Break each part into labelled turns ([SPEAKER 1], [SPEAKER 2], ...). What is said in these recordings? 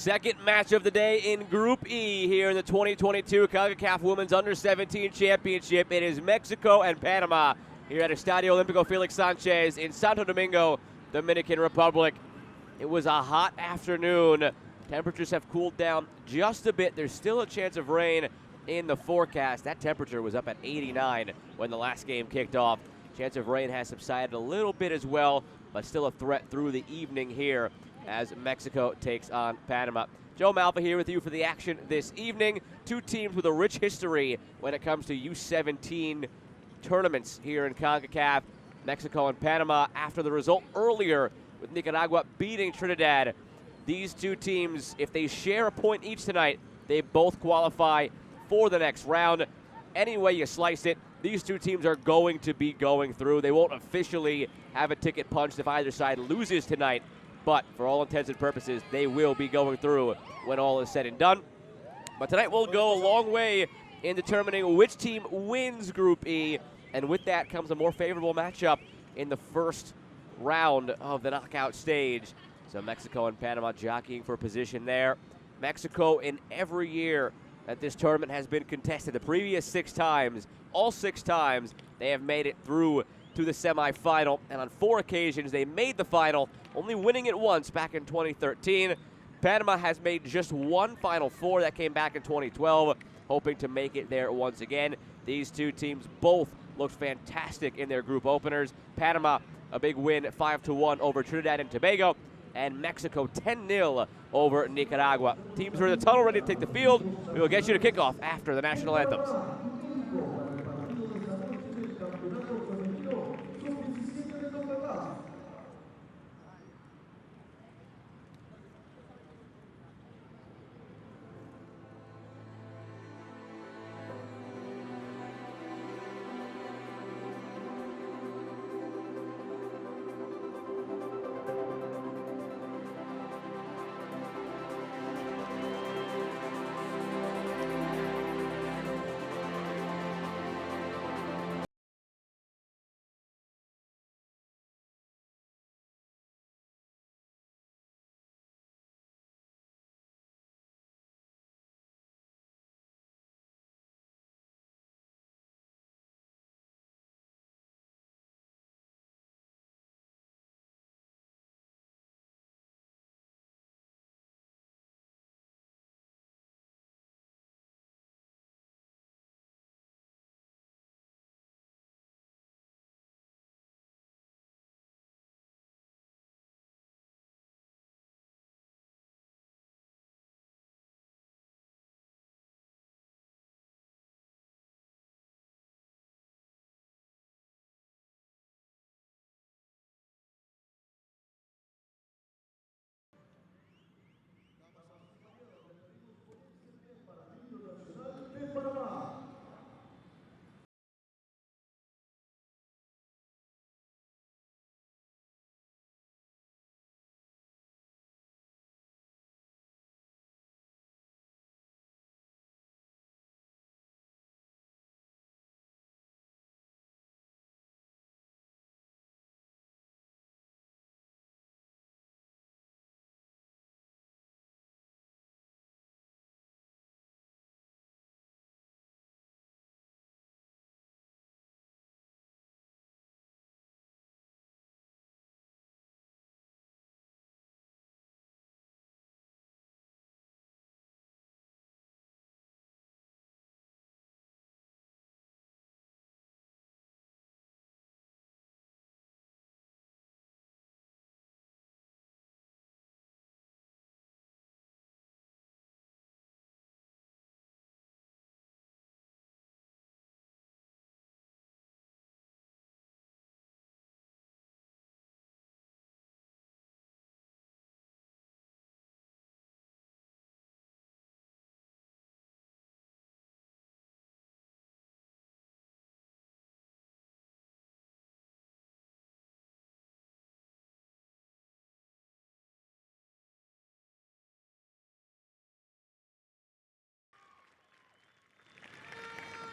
[SPEAKER 1] Second match of the day in Group E here in the 2022 Concacaf Women's Under-17 Championship. It is Mexico and Panama here at Estadio Olímpico Félix Sánchez in Santo Domingo, Dominican Republic. It was a hot afternoon. Temperatures have cooled down just a bit. There's still a chance of rain in the forecast. That temperature was up at 89 when the last game kicked off. Chance of rain has subsided a little bit as well, but still a threat through the evening here as Mexico takes on Panama. Joe Malva here with you for the action this evening. Two teams with a rich history when it comes to U17 tournaments here in CONCACAF. Mexico and Panama after the result earlier with Nicaragua beating Trinidad. These two teams, if they share a point each tonight, they both qualify for the next round. Any way you slice it, these two teams are going to be going through. They won't officially have a ticket punched if either side loses tonight, but for all intents and purposes, they will be going through when all is said and done. But tonight will go a long way in determining which team wins Group E, and with that comes a more favorable matchup in the first round of the knockout stage. So Mexico and Panama jockeying for position there. Mexico, in every year that this tournament has been contested, the previous 6 times, all 6 times, they have made it through to the semifinal, and on 4 occasions they made the final, only winning it once back in 2013. Panama has made just 1 Final Four. That came back in 2012, hoping to make it there once again. These two teams both looked fantastic in their group openers. Panama, a big win, 5-1 over Trinidad and Tobago, and Mexico 10-0 over Nicaragua. Teams are in the tunnel ready to take the field. We will get you to kickoff after the national anthems.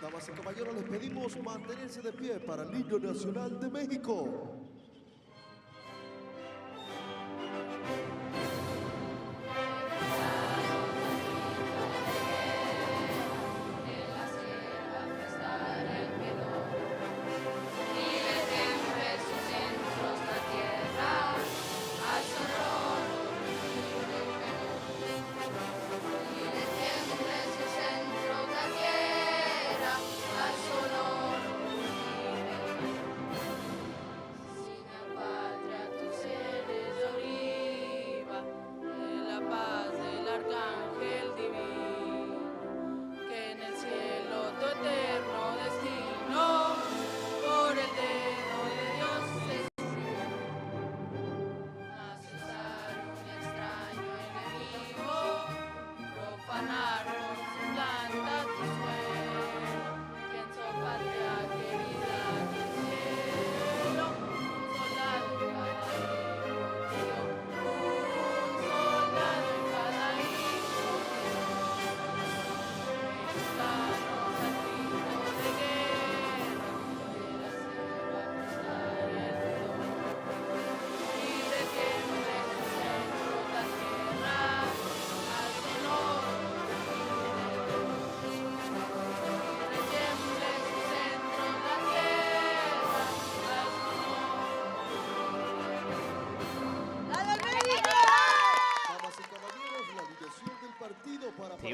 [SPEAKER 2] Damas y caballeros, les pedimos mantenerse de pie para el himno nacional de México.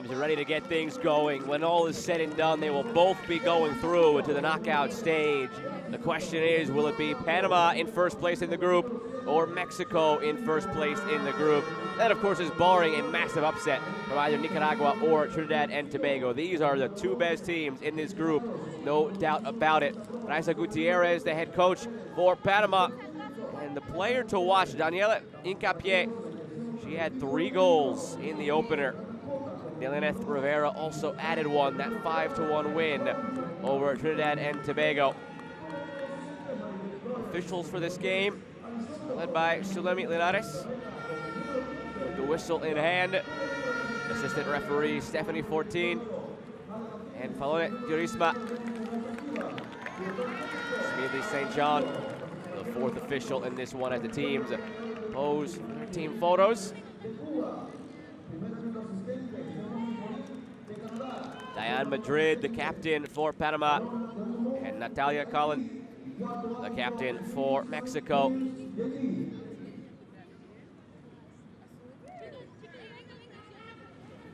[SPEAKER 1] teams are ready to get things going. When all is said and done, they will both be going through to the knockout stage. The question is, will it be Panama in first place in the group or Mexico in first place in the group? That, of course, is barring a massive upset from either Nicaragua or Trinidad and Tobago. These are the two best teams in this group, no doubt about it. Raisa Gutierrez, the head coach for Panama, and the player to watch, Daniela Hincapié. She had 3 goals in the opener. Delaneth Rivera also added one, that 5-1 win over Trinidad and Tobago. Officials for this game, led by Sulemi Linares, with the whistle in hand. Assistant referee Stephanie Fortin and Falone Durisma. Smedley St. John, the 4th official in this one, as the teams pose their team photos. Diane Madrid, the captain for Panama, and Natalia Collin, the captain for Mexico.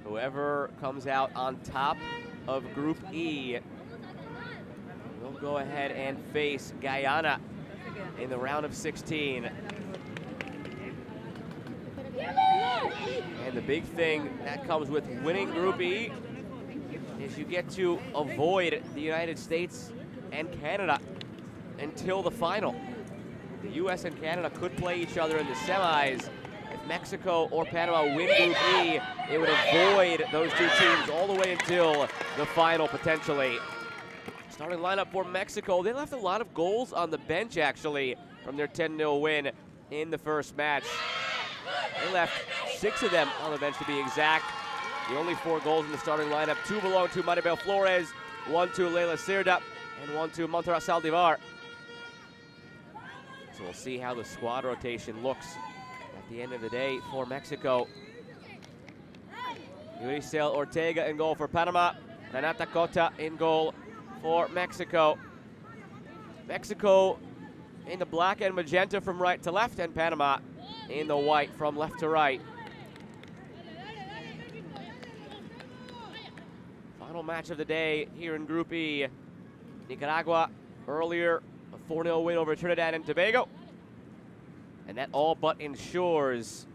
[SPEAKER 1] Whoever comes out on top of Group E will go ahead and face Guyana in the round of 16. And the big thing that comes with winning Group E is you get to avoid the United States and Canada until the final. The US and Canada could play each other in the semis. If Mexico or Panama win Group E, it would avoid those two teams all the way until the final, potentially. Starting lineup for Mexico, they left a lot of goals on the bench, actually, from their 10-0 win in the first match. They left 6 of them on the bench, to be exact. The only 4 goals in the starting lineup, 2 belong to Maribel Flores, 1 to Leila Sirda, and 1 to Montserrat Saldivar. So we'll see how the squad rotation looks at the end of the day for Mexico. Yuricel Ortega in goal for Panama. Renata Cota in goal for Mexico. Mexico in the black and magenta from right to left, and Panama in the white from left to right. Final match of the day here in Group E. Nicaragua earlier, a 4-0 win over Trinidad and Tobago. And that all but ensures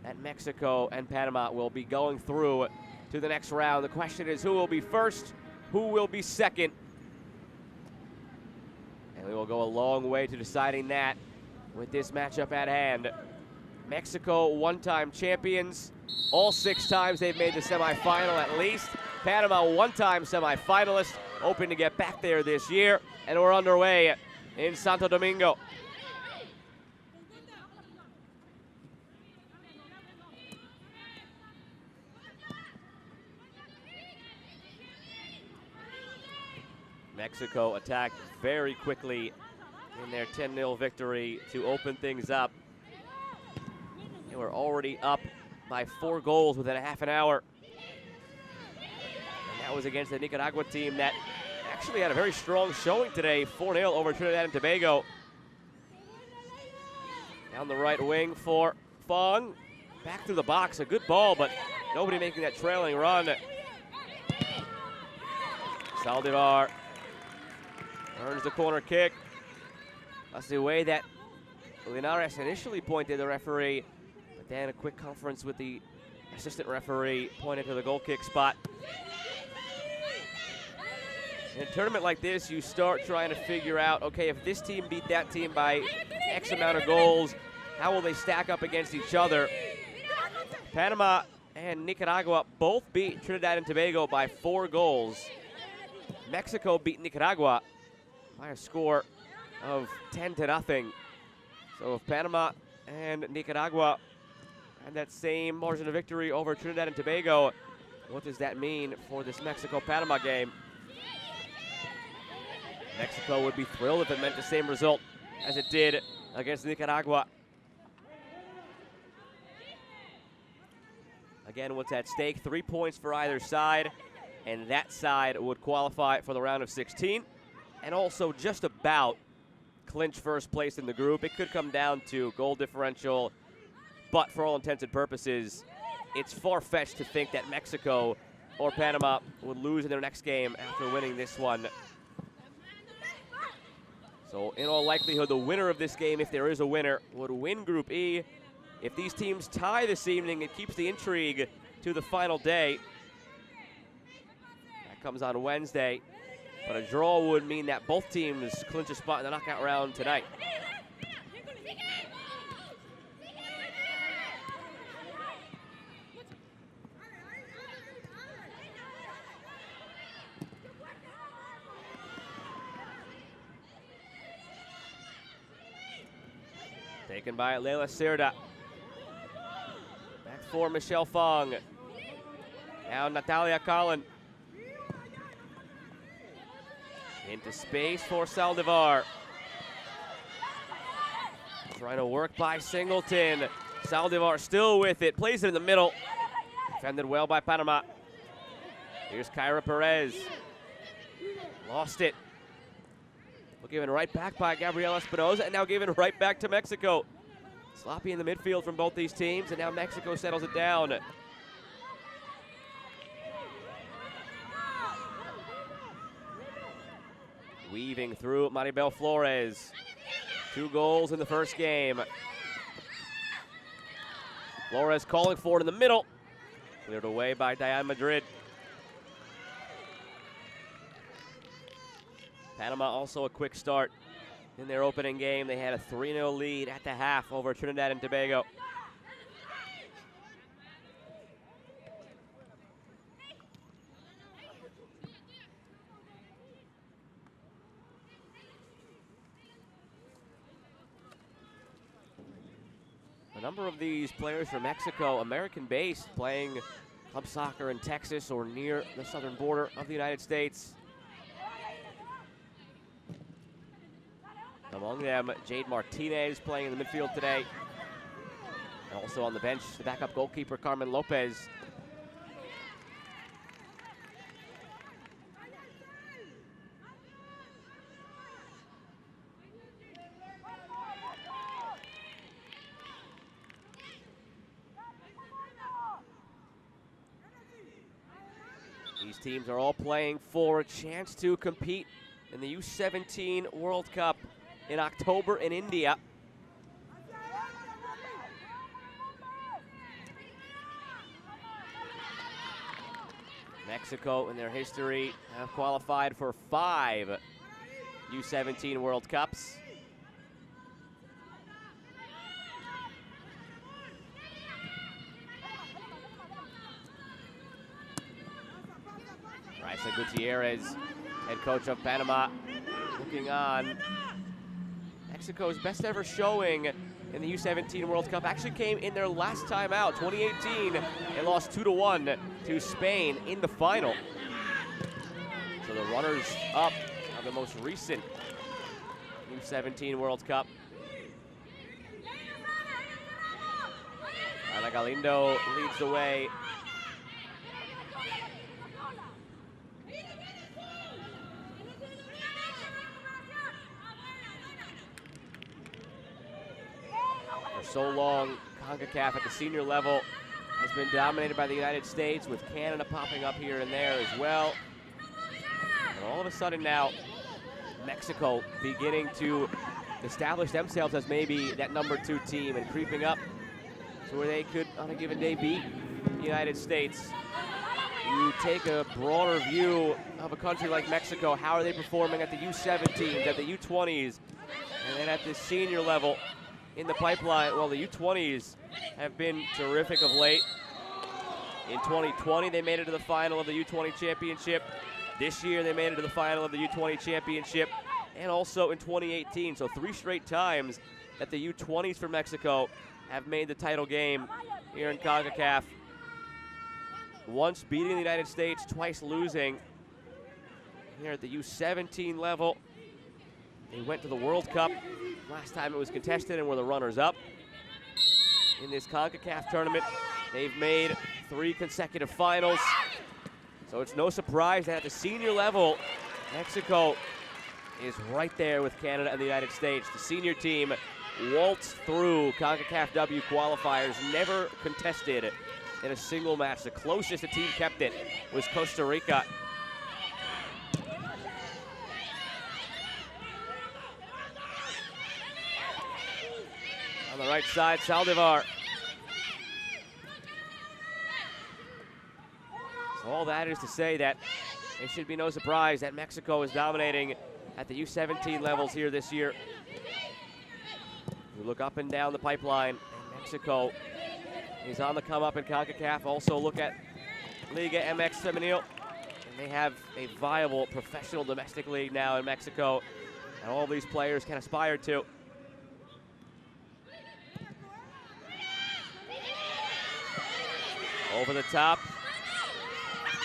[SPEAKER 1] that Mexico and Panama will be going through to the next round. The question is, who will be first? Who will be second? And we will go a long way to deciding that with this matchup at hand. Mexico, one-time champions. All 6 times they've made the semifinal at least. Panama, one-time semifinalist, hoping to get back there this year. And we're underway in Santo Domingo. Mexico attacked very quickly in their 10-0 victory to open things up. They were already up by 4 goals within a half an hour. And that was against the Nicaragua team that actually had a very strong showing today, 4-0 over Trinidad and Tobago. Down the right wing for Fong. Back through the box, a good ball, but nobody making that trailing run. Saldivar earns the corner kick. That's the way that Linares initially pointed the referee, but then a quick conference with the assistant referee pointed to the goal kick spot. In a tournament like this, you start trying to figure out, okay, if this team beat that team by X amount of goals, how will they stack up against each other? Panama and Nicaragua both beat Trinidad and Tobago by 4 goals. Mexico beat Nicaragua by a score of 10-0. So if Panama and Nicaragua had that same margin of victory over Trinidad and Tobago, what does that mean for this Mexico-Panama game? Mexico would be thrilled if it meant the same result as it did against Nicaragua. Again, what's at stake? 3 points for either side, and that side would qualify for the round of 16, and also just about clinch first place in the group. It could come down to goal differential, but for all intents and purposes, it's far-fetched to think that Mexico or Panama would lose in their next game after winning this one. So in all likelihood, the winner of this game, if there is a winner, would win Group E. If these teams tie this evening, it keeps the intrigue to the final day. That comes on Wednesday. But a draw would mean that both teams clinch a spot in the knockout round tonight. Taken by Leila Sirda. Back for Michelle Fong. Now Natalia Collin. Into space for Saldivar. Trying to work by Singleton. Saldivar still with it. Plays it in the middle. Defended well by Panama. Here's Kyra Perez. Lost it. Given right back by Gabriela Espinoza, and now given right back to Mexico. Sloppy in the midfield from both these teams, and now Mexico settles it down. Weaving through Maribel Flores. 2 goals in the first game. Flores calling for it in the middle. Cleared away by Diane Madrid. Panama also a quick start in their opening game. They had a 3-0 lead at the half over Trinidad and Tobago. A number of these players from Mexico, American-based, playing club soccer in Texas or near the southern border of the United States. Among them, Jade Martinez playing in the midfield today. And also on the bench, the backup goalkeeper, Carmen Lopez. These teams are all playing for a chance to compete in the U-17 World Cup in October in India. Mexico in their history have qualified for 5 U-17 World Cups. Raisa Gutierrez, head coach of Panama, looking on. Mexico's best ever showing in the U-17 World Cup actually came in their last time out, 2018. They lost 2-1 to Spain in the final. So the runners up of the most recent U-17 World Cup. Ana Galindo leads the way. So long, Concacaf at the senior level has been dominated by the United States, with Canada popping up here and there as well. And all of a sudden now, Mexico beginning to establish themselves as maybe that #2 team and creeping up to where they could, on a given day, beat the United States. You take a broader view of a country like Mexico, how are they performing at the U-17s, at the U-20s, and then at the senior level in the pipeline? Well, the U-20s have been terrific of late. In 2020, they made it to the final of the U-20 championship. This year, they made it to the final of the U-20 championship, and also in 2018. So 3 straight times that the U-20s for Mexico have made the title game here in CONCACAF. Once beating the United States, twice losing. Here at the U-17 level, they went to the World Cup. Last time it was contested and were the runners-up. In this CONCACAF tournament, they've made 3 consecutive finals. So it's no surprise that at the senior level, Mexico is right there with Canada and the United States. The senior team waltzed through CONCACAF W qualifiers, never contested in a single match. The closest a team kept it was Costa Rica. On the right side, Saldivar. So all that is to say that it should be no surprise that Mexico is dominating at the U17 levels here this year. We look up and down the pipeline, and Mexico is on the come up in CONCACAF. Also look at Liga MX Femenil, and they have a viable professional domestic league now in Mexico, and all these players can aspire to. Over the top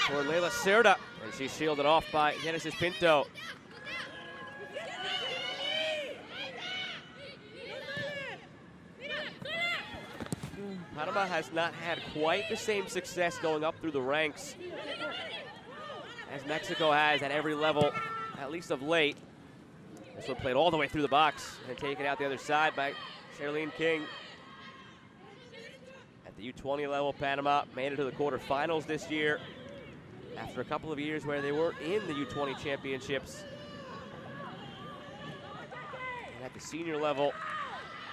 [SPEAKER 1] for Leila Cerda, and she's shielded off by Genesis Pinto. Panama has not had quite the same success going up through the ranks as Mexico has at every level, at least of late. This one played all the way through the box and taken out the other side by Charlene King. At the U20 level, Panama made it to the quarterfinals this year after a couple of years where they weren't in the U20 championships. And at the senior level,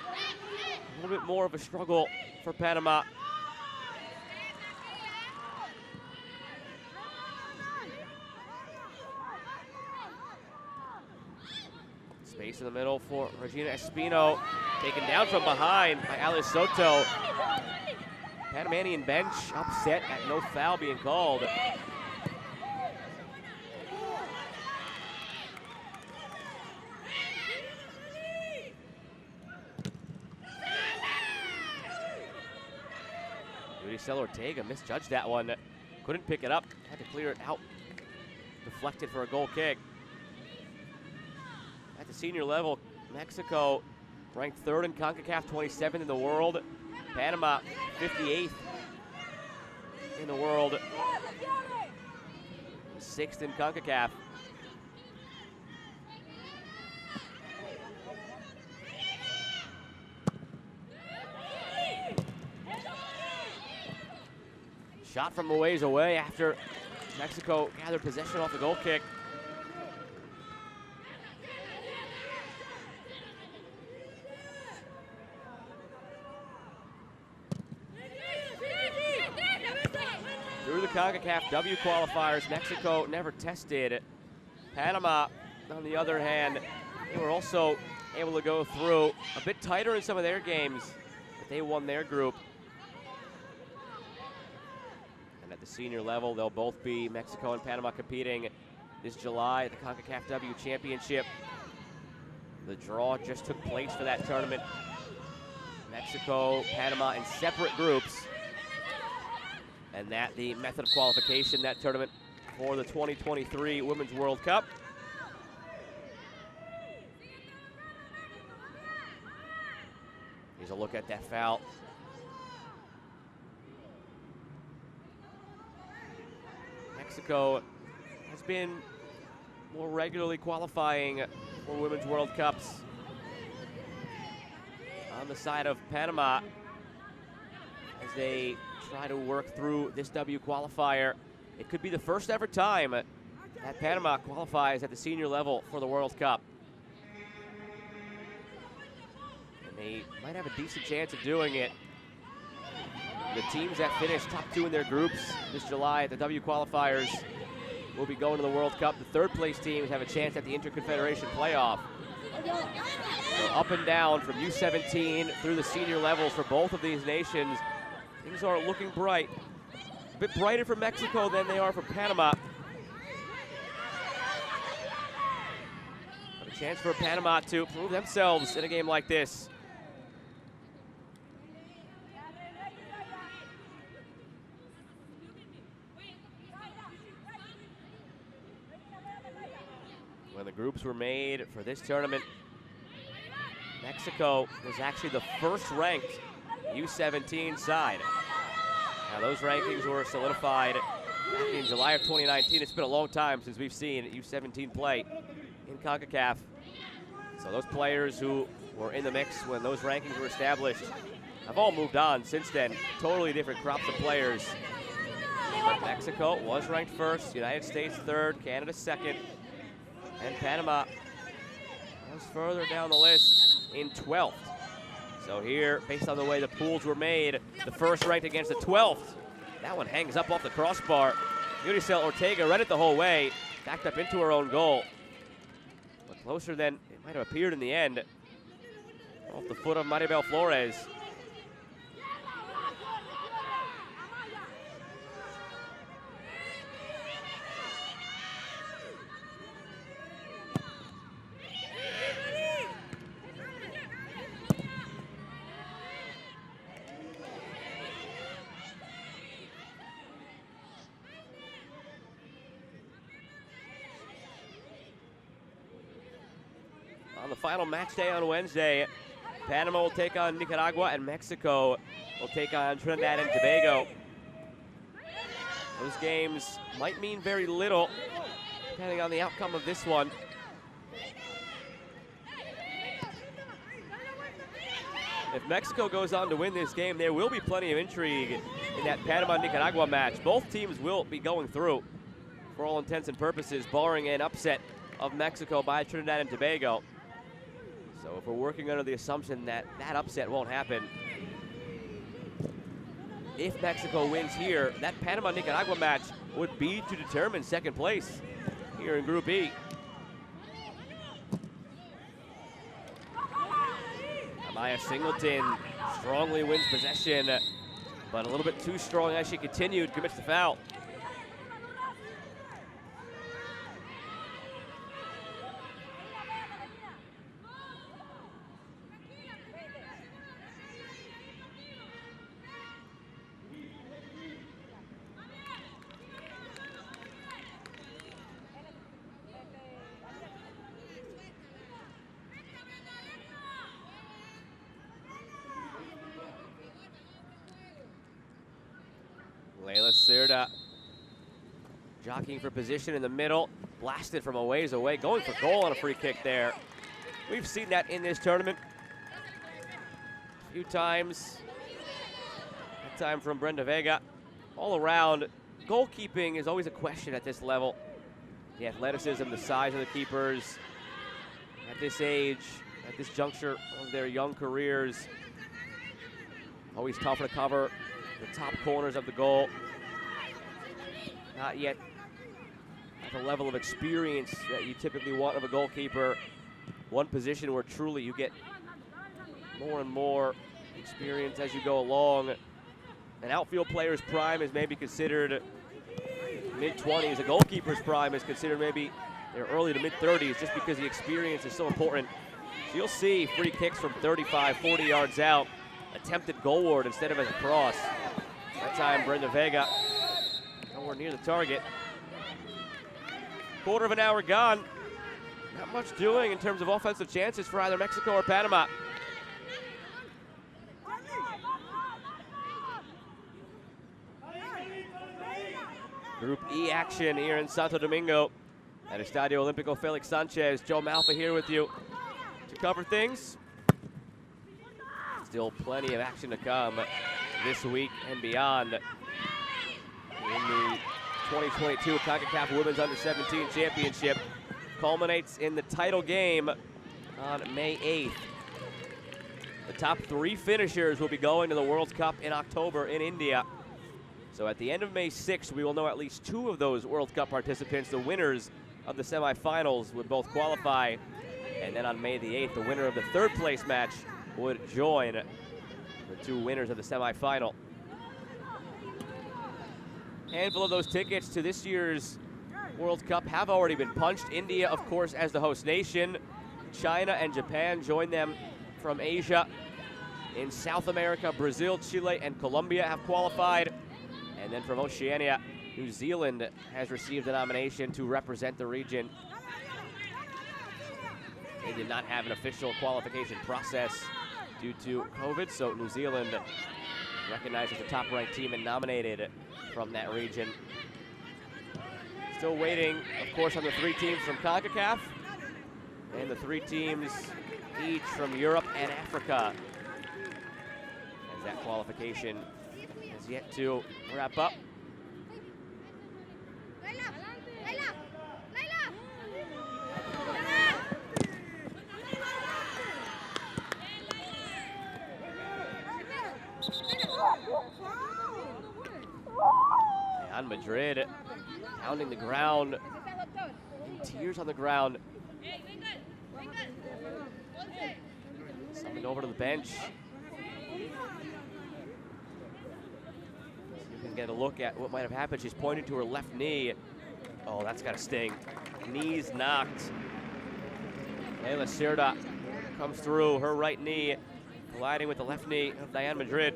[SPEAKER 1] a little bit more of a struggle for Panama. Space in the middle for Regina Espino, taken down from behind by Alice Soto. Panamanian bench upset at no foul being called. Yuricel Ortega misjudged that one. Couldn't pick it up, had to clear it out. Deflected for a goal kick. At the senior level, Mexico ranked 3rd in CONCACAF, 27th in the world. Panama, 58th in the world, 6th in CONCACAF. Shot from a ways away after Mexico gathered possession off the goal kick. Through the CONCACAF W qualifiers, Mexico never tested. Panama, on the other hand, they were also able to go through a bit tighter in some of their games, but they won their group. And at the senior level, they'll both be Mexico and Panama competing this July at the CONCACAF W Championship. The draw just took place for that tournament. Mexico, Panama in separate groups. And that the method of qualification, that tournament for the 2023 Women's World Cup. Here's a look at that foul. Mexico has been more regularly qualifying for Women's World Cups. On the side of Panama, as they try to work through this W qualifier. It could be the first ever time that Panama qualifies at the senior level for the World Cup. And they might have a decent chance of doing it. The teams that finish top 2 in their groups this July at the W qualifiers will be going to the World Cup. The 3rd place teams have a chance at the Interconfederation playoff. So up and down from U17 through the senior levels for both of these nations. Things are looking bright. A bit brighter for Mexico than they are for Panama. But a chance for Panama to prove themselves in a game like this. When the groups were made for this tournament, Mexico was actually the first ranked U17 side. Now those rankings were solidified back in July of 2019. It's been a long time since we've seen U17 play in CONCACAF. So those players who were in the mix when those rankings were established have all moved on since then. Totally different crops of players. But Mexico was ranked first, United States third, Canada second, and Panama was further down the list in 12th. So here, based on the way the pools were made, the first ranked against the 12th. That one hangs up off the crossbar. Yuricel Ortega read it the whole way, backed up into her own goal. But closer than it might have appeared in the end. Off the foot of Maribel Flores. On the final match day on Wednesday, Panama will take on Nicaragua and Mexico will take on Trinidad and Tobago. Those games might mean very little depending on the outcome of this one. If Mexico goes on to win this game, there will be plenty of intrigue in that Panama-Nicaragua match. Both teams will be going through, for all intents and purposes, barring an upset of Mexico by Trinidad and Tobago. So if we're working under the assumption that that upset won't happen, if Mexico wins here, that Panama-Nicaragua match would be to determine second place here in Group E. Amaya Singleton strongly wins possession, but a little bit too strong as she continued, commits the foul. Layla Cerda jockeying for position in the middle, blasted from a ways away, going for goal on a free kick there. We've seen that in this tournament a few times. That time from Brenda Vega. All around, goalkeeping is always a question at this level. The athleticism, the size of the keepers at this age, at this juncture of their young careers. Always tough to cover the top corners of the goal. Not yet at the level of experience that you typically want of a goalkeeper. One position where truly you get more and more experience as you go along. An outfield player's prime is maybe considered mid-20s. A goalkeeper's prime is considered maybe their early to mid-30s, just because the experience is so important. So you'll see free kicks from 35, 40 yards out, attempted goalward instead of as a cross. That time, Brenda Vega nowhere near the target. Quarter of an hour gone. Not much doing in terms of offensive chances for either Mexico or Panama. Group E action here in Santo Domingo at Estadio Olímpico. Félix Sánchez, Joe Malfa here with you to cover things. Still plenty of action to come this week and beyond in the 2022 Concacaf Women's Under-17 Championship. Culminates in the title game on May 8th. The top 3 finishers will be going to the World Cup in October in India. So at the end of May 6th, we will know at least 2 of those World Cup participants. The winners of the semifinals would both qualify. And then on May the 8th, the winner of the 3rd place match would join the 2 winners of the semifinal. Handful of those tickets to this year's World Cup have already been punched. India, of course, as the host nation. China and Japan join them from Asia. In South America, Brazil, Chile, and Colombia have qualified. And then from Oceania, New Zealand has received a nomination to represent the region. They did not have an official qualification process due to COVID, so New Zealand recognized as the top-ranked team and nominated from that region. Still waiting, of course, on the 3 teams from Concacaf and the 3 teams each from Europe and Africa. as that qualification has yet to wrap up. And Madrid pounding the ground, in tears on the ground. Summoned over to the bench. See if we can get a look at what might have happened. She's pointing to her left knee. Oh, that's got to sting. Knees knocked. Leila Sirda comes through, her right knee colliding with the left knee of Diane Madrid.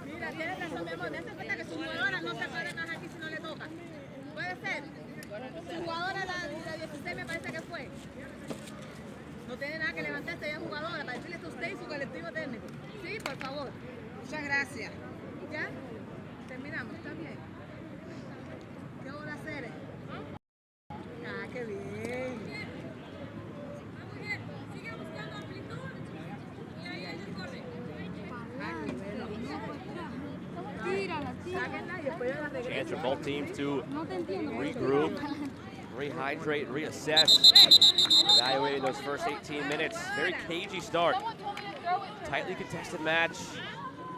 [SPEAKER 3] Mira, tienes razón, mi amor. Dense cuenta que sus jugadoras no se pueden más aquí si no le toca. Puede ser. Su jugadora, la 16, me parece que fue. No tiene nada que levantarse, ella es jugadora, para decirle a usted y su colectivo técnico. Sí, por favor. Muchas gracias. ¿Ya? Terminamos, ¿está bien? ¿Qué van a hacer? Ah, qué bien. Sigue buscando amplitud y ahí ella corre. Ah, qué bueno.
[SPEAKER 1] Chance for both teams to regroup, rehydrate, reassess, evaluating those first 18 minutes. Very cagey start. Tightly contested match.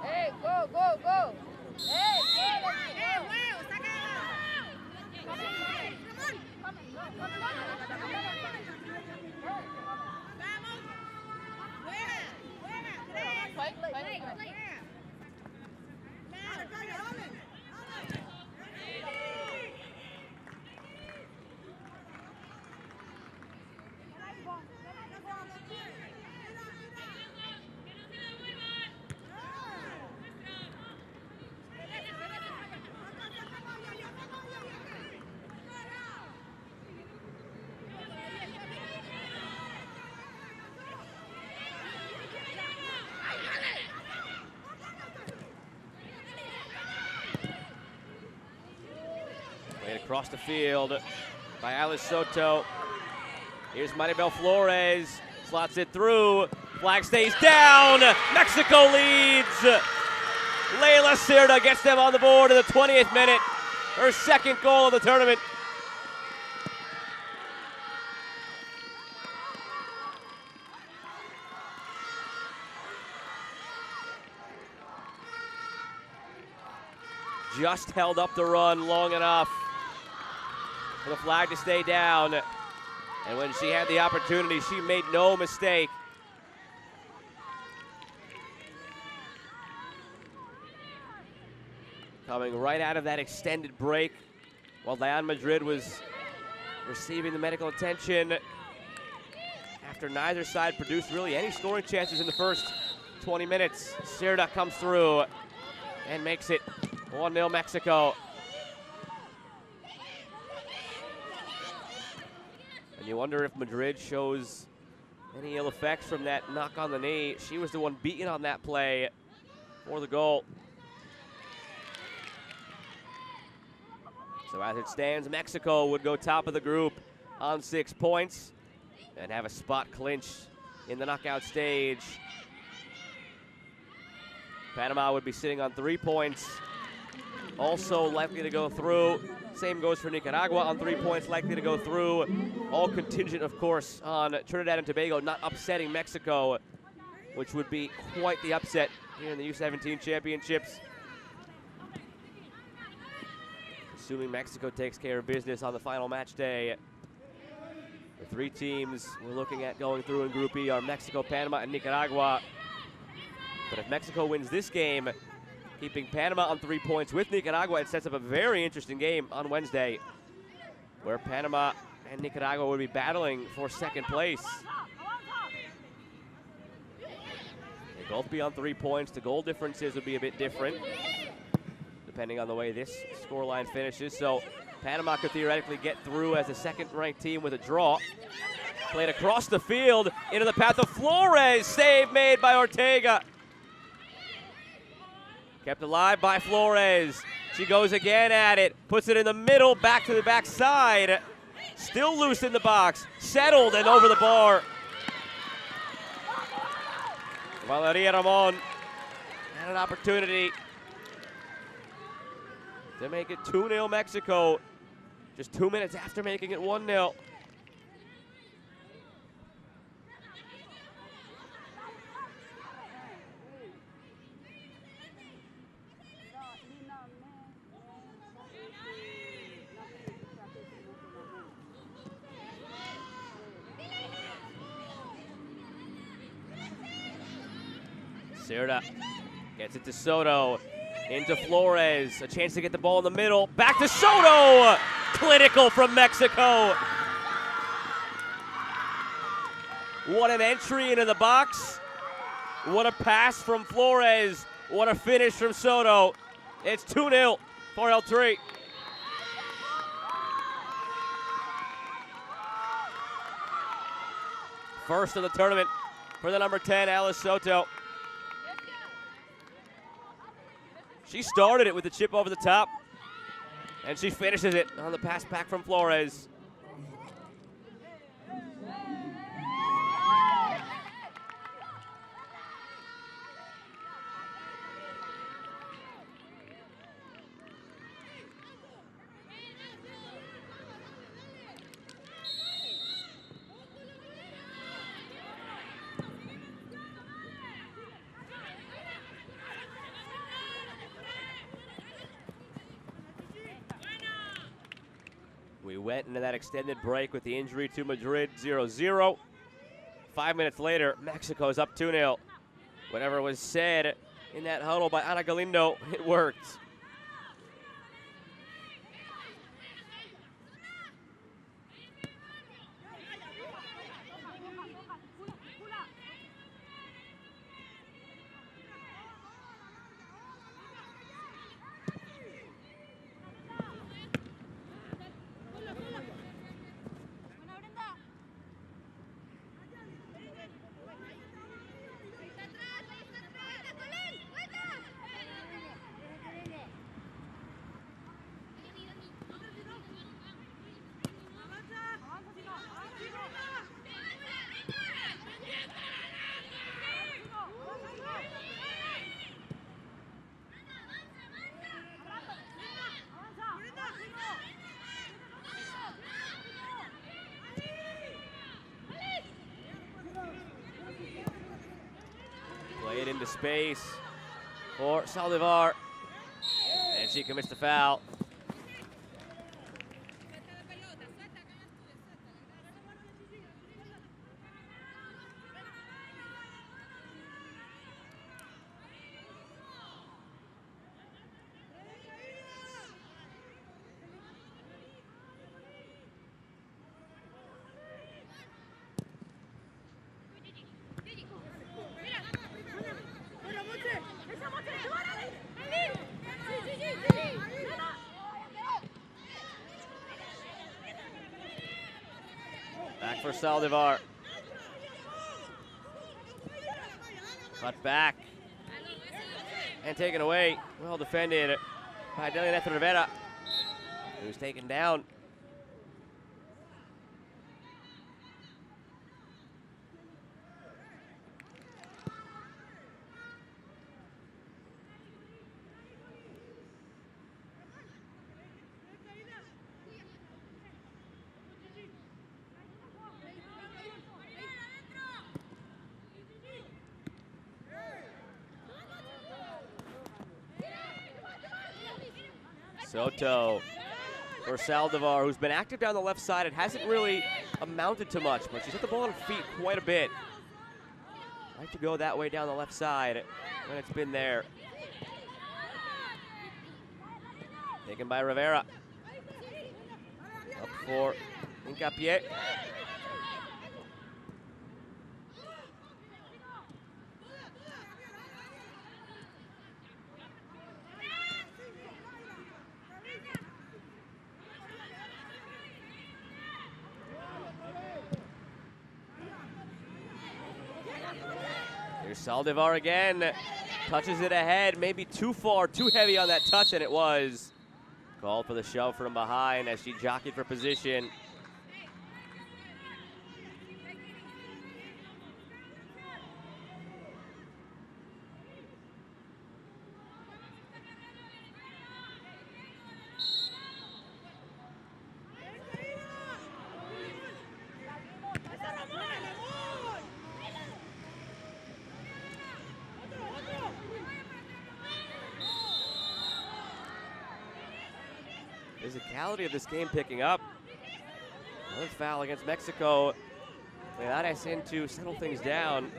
[SPEAKER 3] Hey, go, go, go. Hey,
[SPEAKER 1] Played across the field by Alice Soto. Here's Maribel Flores, slots it through. Flag stays down. Mexico leads. Leila Sirda gets them on the board in the 20th minute. Her second goal of the tournament. Just held up the run long enough for the flag to stay down. And when she had the opportunity, she made no mistake. Coming right out of that extended break while Diane Madrid was receiving the medical attention after neither side produced really any scoring chances in the first 20 minutes. Sirda comes through and makes it 1-0 Mexico. And you wonder if Madrid shows any ill effects from that knock on the knee. She was the one beaten on that play for the goal. So as it stands, Mexico would go top of the group on 6 points and have a spot clinch in the knockout stage. Panama would be sitting on 3 points, also likely to go through. Same goes for Nicaragua on 3 points, likely to go through. All contingent, of course, on Trinidad and Tobago not upsetting Mexico, which would be quite the upset here in the U17 Championships. Assuming Mexico takes care of business on the final match day. The 3 teams we're looking at going through in Group E are Mexico, Panama, and Nicaragua. But if Mexico wins this game, keeping Panama on 3 points with Nicaragua, it sets up a very interesting game on Wednesday, where Panama and Nicaragua would be battling for second place. They'd both be on 3 points. The goal differences would be a bit different, depending on the way this scoreline finishes. So Panama could theoretically get through as a second-ranked team with a draw. Played across the field into the path of Flores. Save made by Ortega. Kept alive by Flores. She goes again at it. Puts it in the middle, back to the backside. Still loose in the box. Settled and over the bar. Valeria Ramon had an opportunity to make it 2-0 Mexico. Just 2 minutes after making it 1-0. Cerda gets it to Soto, into Flores, a chance to get the ball in the middle, back to Soto! Clinical from Mexico. What an entry into the box. What a pass from Flores. What a finish from Soto. It's 2-0 for L3. First of the tournament for the number 10, Alice Soto. She started it with the chip over the top, and she finishes it on the pass back from Flores. We went into that extended break with the injury to Madrid, 0-0. 5 minutes later, Mexico is up 2-0. Whatever was said in that huddle by Ana Galindo, it worked. Play it into space for Saldivar, and she commits the foul. Back for Saldivar. Cut back. And taken away. Well defended by Delianeta Rivera, who's taken down. Soto for Saldivar, who's been active down the left side. It hasn't really amounted to much, but she's hit the ball on her feet quite a bit. Like to go that way down the left side when it's been there. Taken by Rivera. Up for Hincapié. Here's Saldivar again. Touches it ahead, maybe too far, too heavy on that touch, and it was. Called for the shove from behind as she jockeyed for position. Physicality of this game picking up. Another foul against Mexico. That is in to settle things down.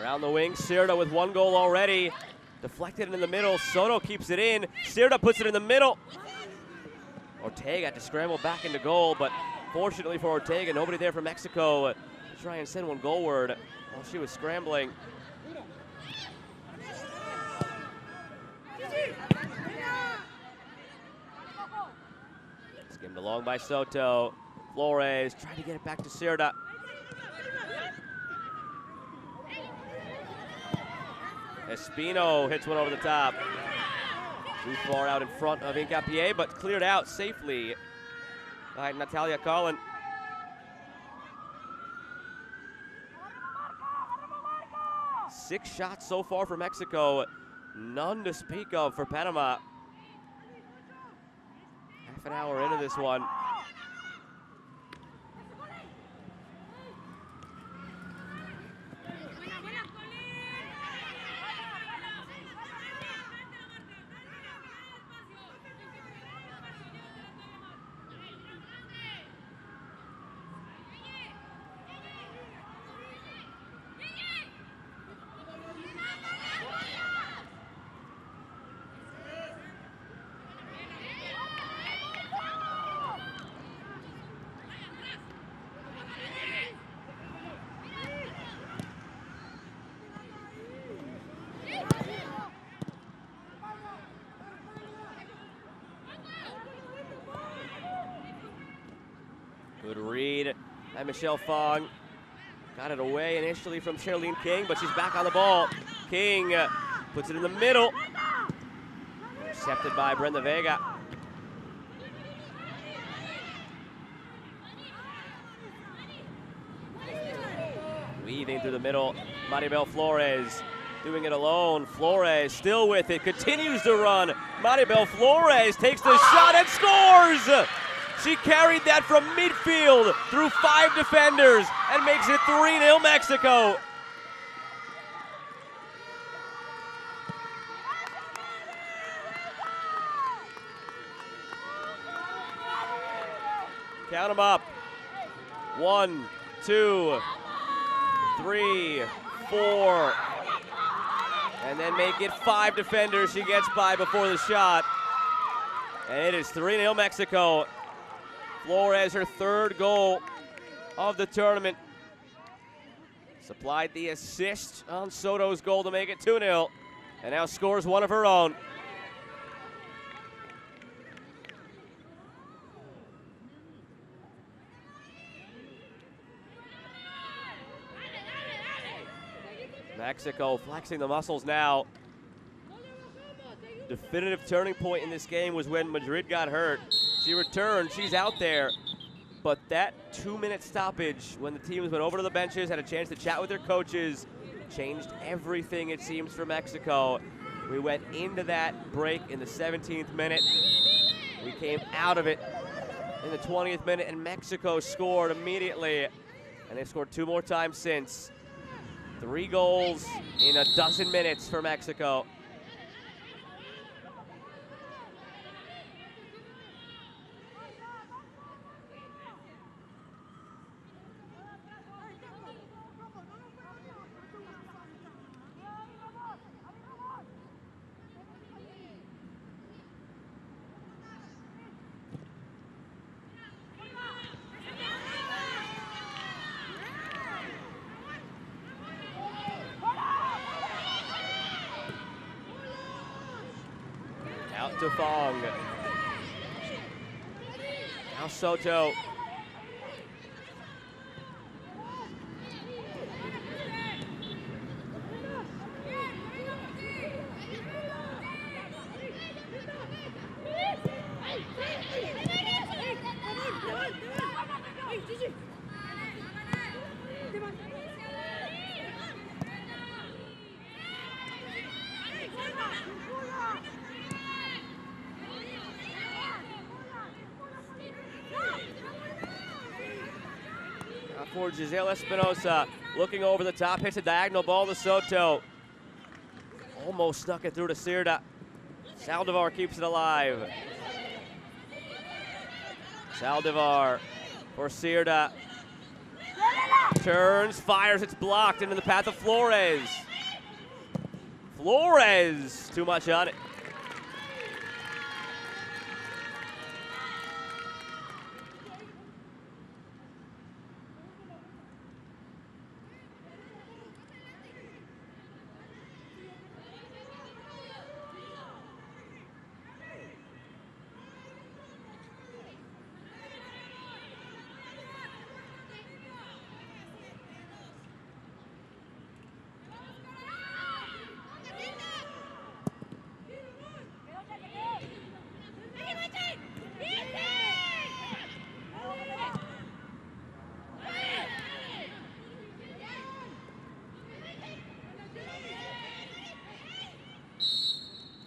[SPEAKER 1] Around the wing, Cerda with one goal already. Deflected in the middle, Soto keeps it in. Cerda puts it in the middle. Ortega had to scramble back into goal, but fortunately for Ortega, nobody there for Mexico to try and send one goalward while she was scrambling. Skimmed along by Soto. Flores trying to get it back to Cerda. Espino hits one over the top. Too far out in front of Hincapié, but cleared out safely by Natalia Collin. Six shots so far for Mexico, none to speak of for Panama. Half an hour into this one. Good read by Michelle Fong. Got it away initially from Charlene King, but she's back on the ball. King puts it in the middle. Intercepted by Brenda Vega. Weaving through the middle, Maribel Flores doing it alone. Flores still with it, continues to run. Maribel Flores takes the shot and scores! She carried that from midfield through 5 defenders and makes it 3-0 Mexico. Count them up. 1, 2, 3, 4. And then make it 5 defenders she gets by before the shot. And it is 3-0 Mexico. Flores, her 3rd goal of the tournament. Supplied the assist on Soto's goal to make it 2-0. And now scores one of her own. Mexico flexing the muscles now. Definitive turning point in this game was when Madrid got hurt. She returned, she's out there. But that 2-minute stoppage when the teams went over to the benches, had a chance to chat with their coaches, changed everything it seems for Mexico. We went into that break in the 17th minute. We came out of it in the 20th minute, and Mexico scored immediately. And they've scored 2 more times since. 3 goals in a dozen minutes for Mexico. to Fong. Now Soto. For Giselle Espinosa, looking over the top, hits a diagonal ball to Soto. Almost snuck it through to Sirda. Saldivar keeps it alive. Saldivar for Sirda. Turns, fires, it's blocked into the path of Flores. Flores, too much on it.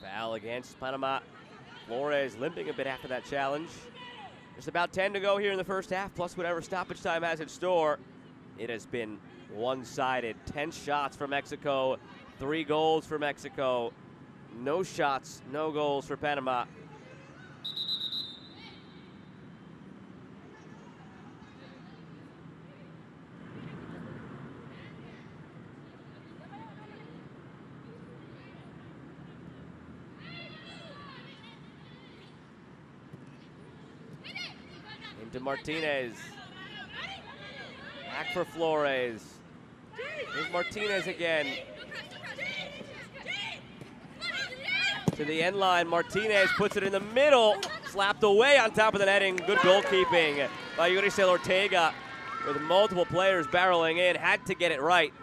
[SPEAKER 1] Foul against Panama. Flores limping a bit after that challenge. There's about 10 to go here in the first half, plus whatever stoppage time has in store. It has been one-sided. 10 shots for Mexico, 3 goals for Mexico. No shots, no goals for Panama. Into Martinez. Back for Flores. Here's Martinez again. To the end line, Martinez puts it in the middle. Slapped away on top of the netting. Good goalkeeping by Yuricel Ortega. With multiple players barreling in, had to get it right.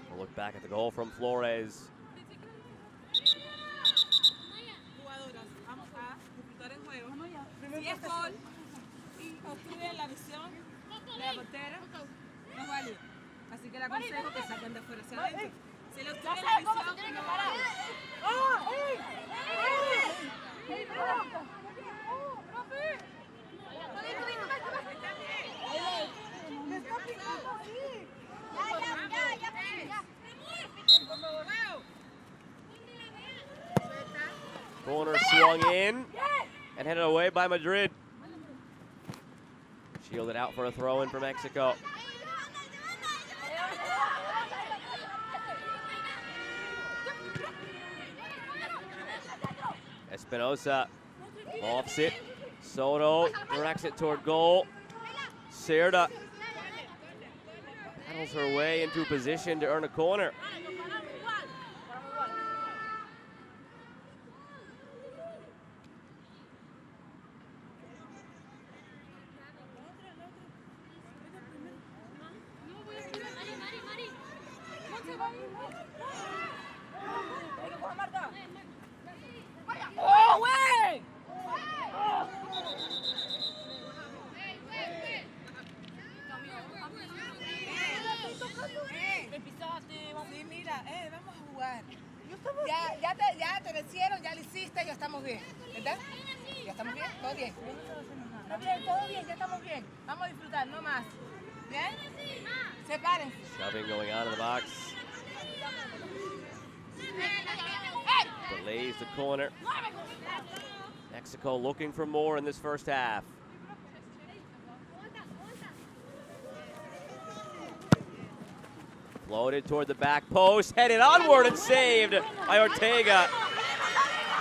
[SPEAKER 1] We'll look back at the goal from Flores.
[SPEAKER 4] Si es gol y obstruye la visión de la portera, no es válido. Así que le aconsejo que saquen de fuera hacia adentro. Si le obstruye la visión, no es válido.
[SPEAKER 1] Corner swung in and headed away by Madrid. Shielded out for a throw-in for Mexico. Espinosa offs it. Soto directs it toward goal. Cerda paddles her way into position to earn a corner.
[SPEAKER 4] Sí, mira, vamos a jugar. Ya te vencieron, ya lo hiciste, ya estamos bien. ¿Verdad? ¿Ya estamos bien? ¿Todo bien? Todo bien, ya estamos bien. Vamos a disfrutar, no más. ¿Bien? Sepárense.
[SPEAKER 1] Shoving going on in the box. Delays the corner. Mexico looking for more in this first half. Floated toward the back post, headed onward and saved by Ortega.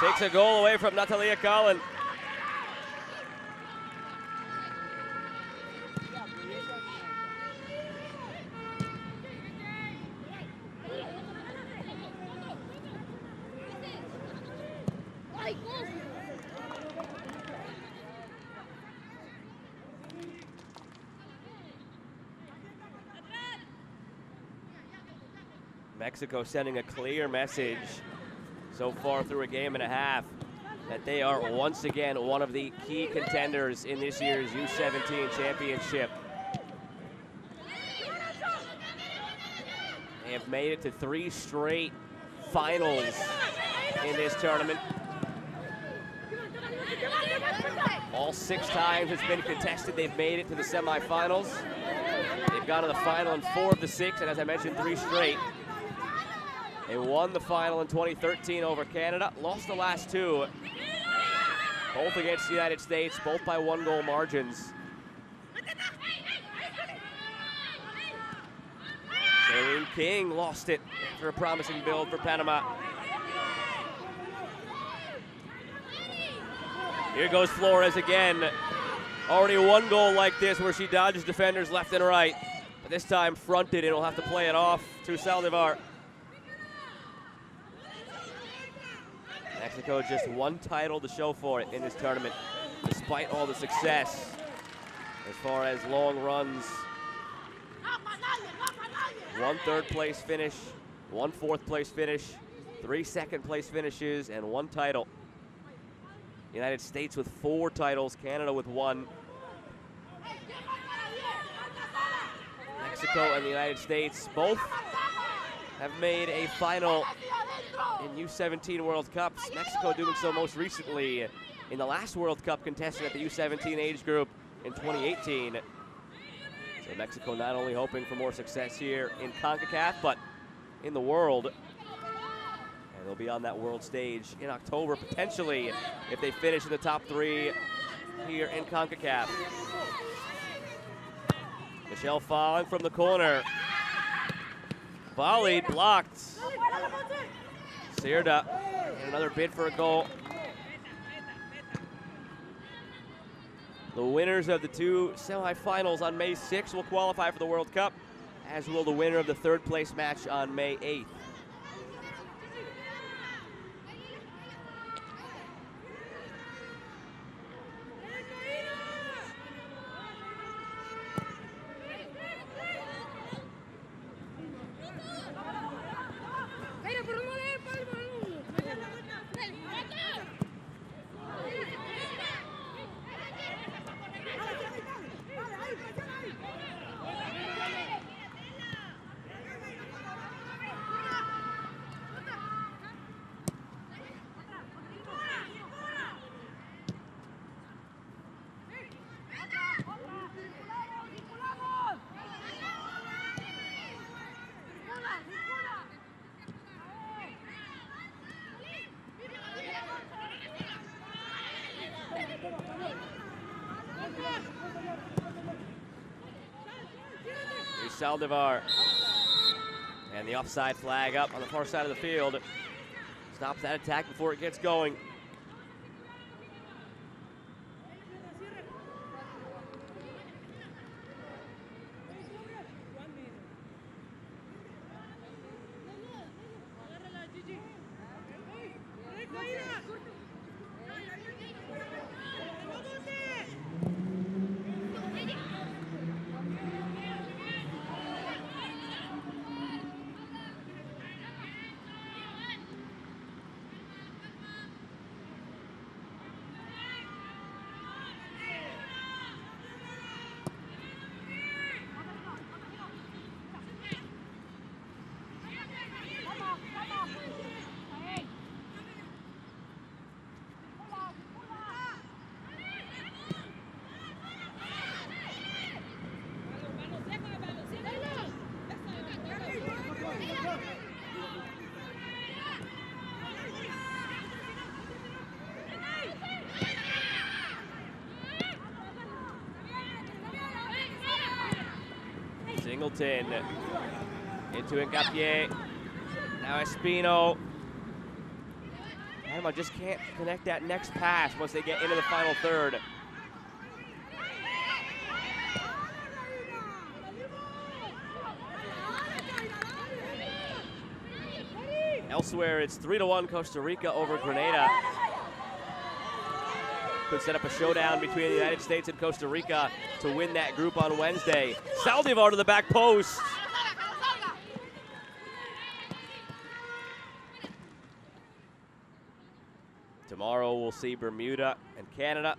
[SPEAKER 1] Takes a goal away from Natalia Collin. Mexico sending a clear message so far through a game and a half that they are once again one of the key contenders in this year's U17 championship. They have made it to 3 straight finals in this tournament. All 6 times it's been contested, they've made it to the semifinals. They've gone to the final in 4 of the 6, and as I mentioned, 3 straight. They won the final in 2013 over Canada, lost the last 2, both against the United States, both by 1-goal margins. Shailene King lost it after a promising build for Panama. Here goes Flores again. Already 1 goal like this where she dodges defenders left and right, but this time fronted and will have to play it off to Saldivar. Mexico just 1 title to show for it in this tournament, despite all the success as far as long runs. 1 third-place finish, 1 fourth-place finish, 3 second-place finishes, and 1 title. United States with 4 titles, Canada with 1. Mexico and the United States both have made a final in U17 World Cups. Mexico doing so most recently in the last World Cup contested at the U17 age group in 2018. So Mexico not only hoping for more success here in Concacaf, but in the world. And they'll be on that world stage in October, potentially, if they finish in the top 3 here in Concacaf. Michelle Fong from the corner. Volleyed, blocked. Sierda, and another bid for a goal. The winners of the 2 semifinals on May 6th will qualify for the World Cup, as will the winner of the 3rd-place match on May 8th. Saldivar, and the offside flag up on the far side of the field. Stops that attack before it gets going. Singleton into Hincapié. Now Espino. And Panama just can't connect that next pass once they get into the final third. Elsewhere, it's 3-1 Costa Rica over Grenada. Could set up a showdown between the United States and Costa Rica to win that group on Wednesday. Saldivar to the back post. Tomorrow we'll see Bermuda and Canada,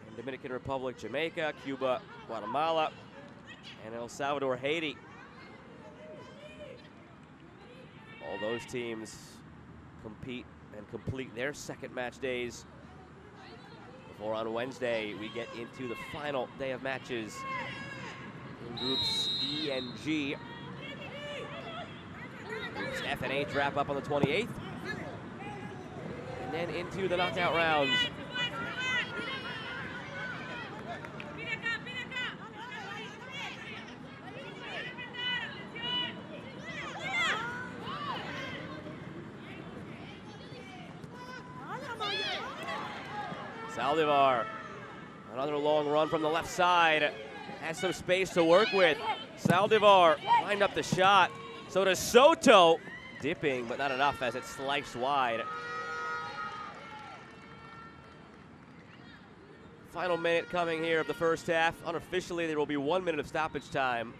[SPEAKER 1] and Dominican Republic, Jamaica, Cuba, Guatemala, and El Salvador, Haiti. All those teams compete and complete their second match days before on Wednesday we get into the final day of matches in groups E and G. Groups F and H wrap up on the 28th. And then into the knockout rounds. Saldivar, another long run from the left side. Has some space to work with. Saldivar lined up the shot. So does Soto. Dipping, but not enough as it sliced wide. Final minute coming here of the first half. Unofficially, there will be 1 minute of stoppage time.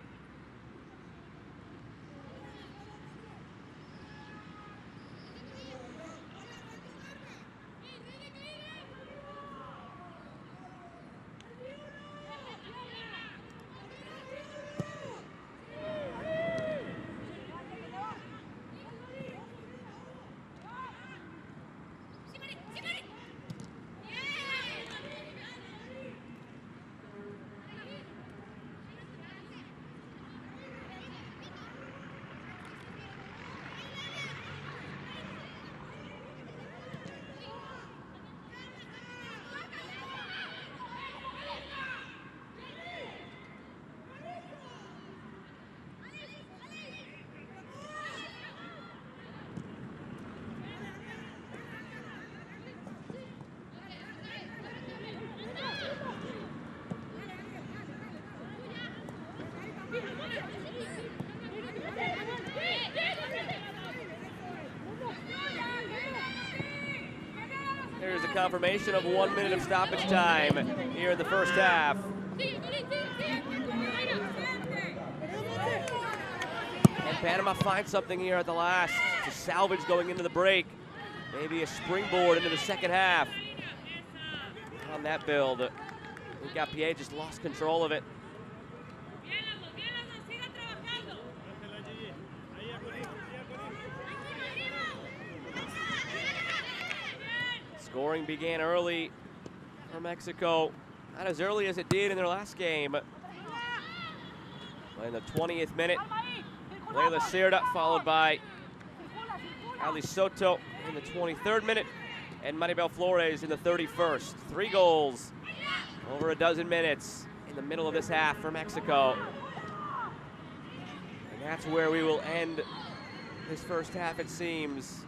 [SPEAKER 1] There's a confirmation of 1 minute of stoppage time here in the first half. And Panama finds something here at the last to salvage going into the break. Maybe a springboard into the second half. On that build, Concacaf just lost control of it. Scoring began early for Mexico, not as early as it did in their last game. In the 20th minute, Leila Cerda followed by Ali Soto in the 23rd minute, and Maribel Flores in the 31st. 3 goals over a dozen minutes in the middle of this half for Mexico. And that's where we will end this first half, it seems.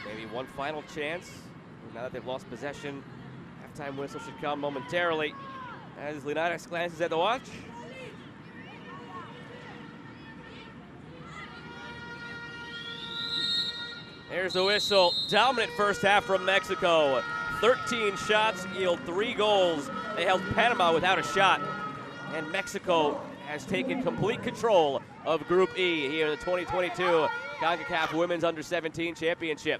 [SPEAKER 1] Maybe one final chance. Now that they've lost possession, halftime whistle should come momentarily. As Linares glances at the watch. There's the whistle. Dominant first half from Mexico. 13 shots yield 3 goals. They held Panama without a shot. And Mexico has taken complete control of Group E here in the 2022 Concacaf Women's Under-17 Championship.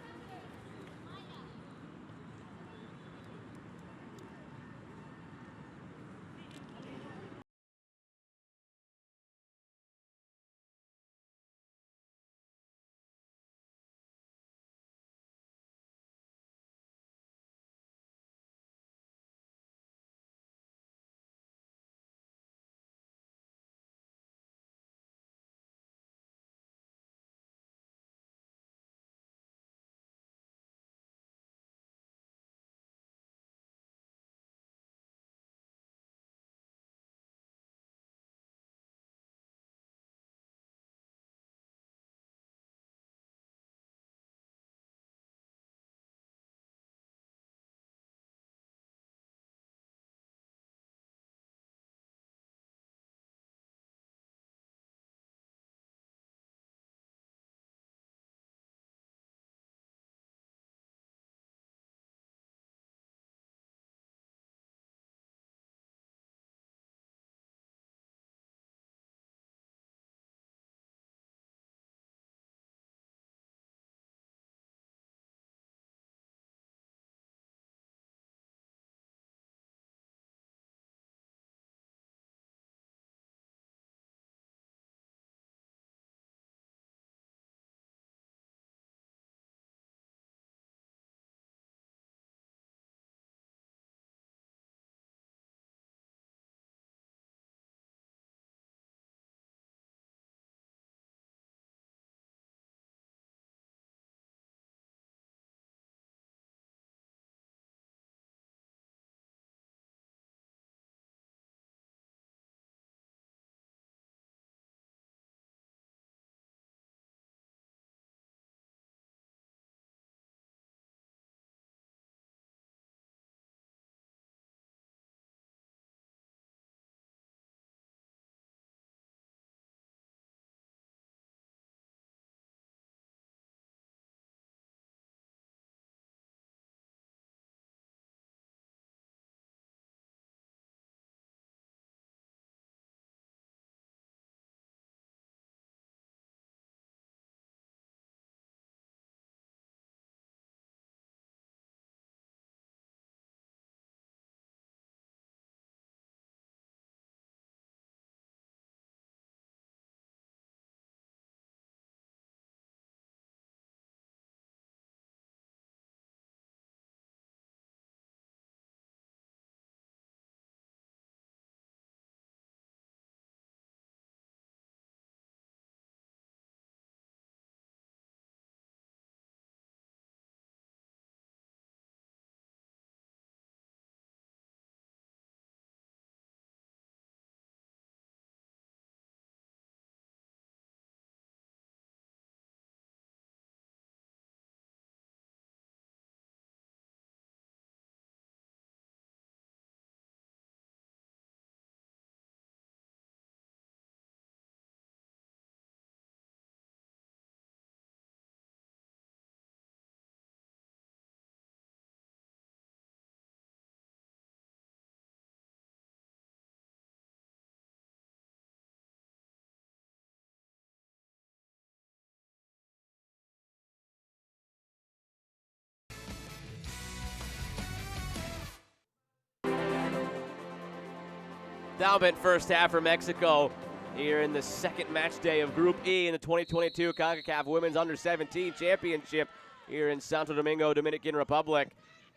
[SPEAKER 1] Dominant first half for Mexico here in the second match day of Group E in the 2022 Concacaf Women's Under-17 Championship here in Santo Domingo, Dominican Republic.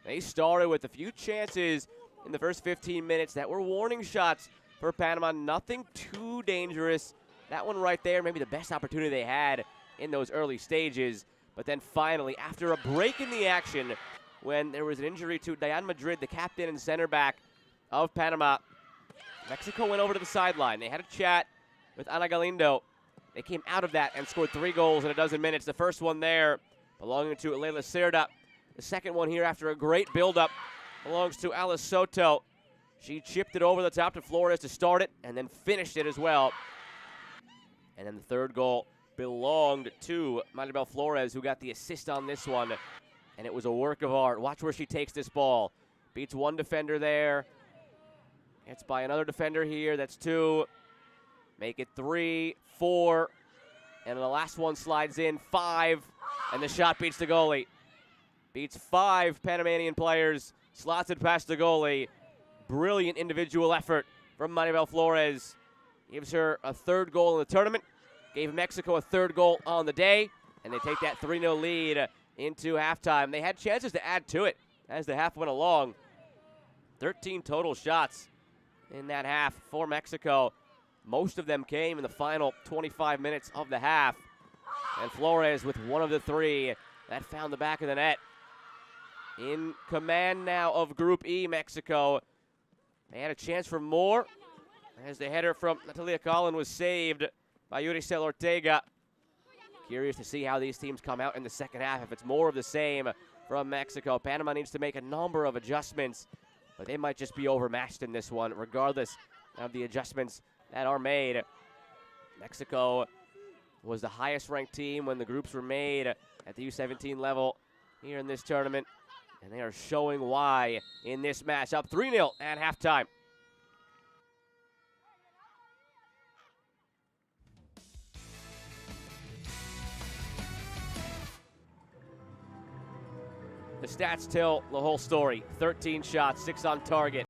[SPEAKER 1] They started with a few chances in the first 15 minutes that were warning shots for Panama. Nothing too dangerous. That one right there, maybe the best opportunity they had in those early stages. But then finally, after a break in the action, when there was an injury to Diane Madrid, the captain and center back of Panama, Mexico went over to the sideline. They had a chat with Ana Galindo. They came out of that and scored 3 goals in a dozen minutes. The first one there belonging to Leila Cerda. The second one here after a great build-up belongs to Alice Soto. She chipped it over the top to Flores to start it and then finished it as well. And then the third goal belonged to Maribel Flores, who got the assist on this one. And it was a work of art. Watch where she takes this ball. Beats one defender there. It's by another defender here. That's 2. Make it 3, 4. And the last one slides in, 5. And the shot beats the goalie. Beats 5 Panamanian players. Slots it past the goalie. Brilliant individual effort from Maribel Flores. Gives her a 3rd goal in the tournament. Gave Mexico a 3rd goal on the day. And they take that 3-0 lead into halftime. They had chances to add to it as the half went along. 13 total shots in that half for Mexico. Most of them came in the final 25 minutes of the half. And Flores with one of the 3 that found the back of the net. In command now of Group E, Mexico. They had a chance for more as the header from Natalia Collin was saved by Yuricel Ortega. Curious to see how these teams come out in the second half. If it's more of the same from Mexico. Panama needs to make a number of adjustments, but they might just be overmatched in this one, regardless of the adjustments that are made. Mexico was the highest ranked team when the groups were made at the U17 level here in this tournament, and they are showing why in this matchup. 3-0 at halftime. The stats tell the whole story. 13 shots, 6 on target.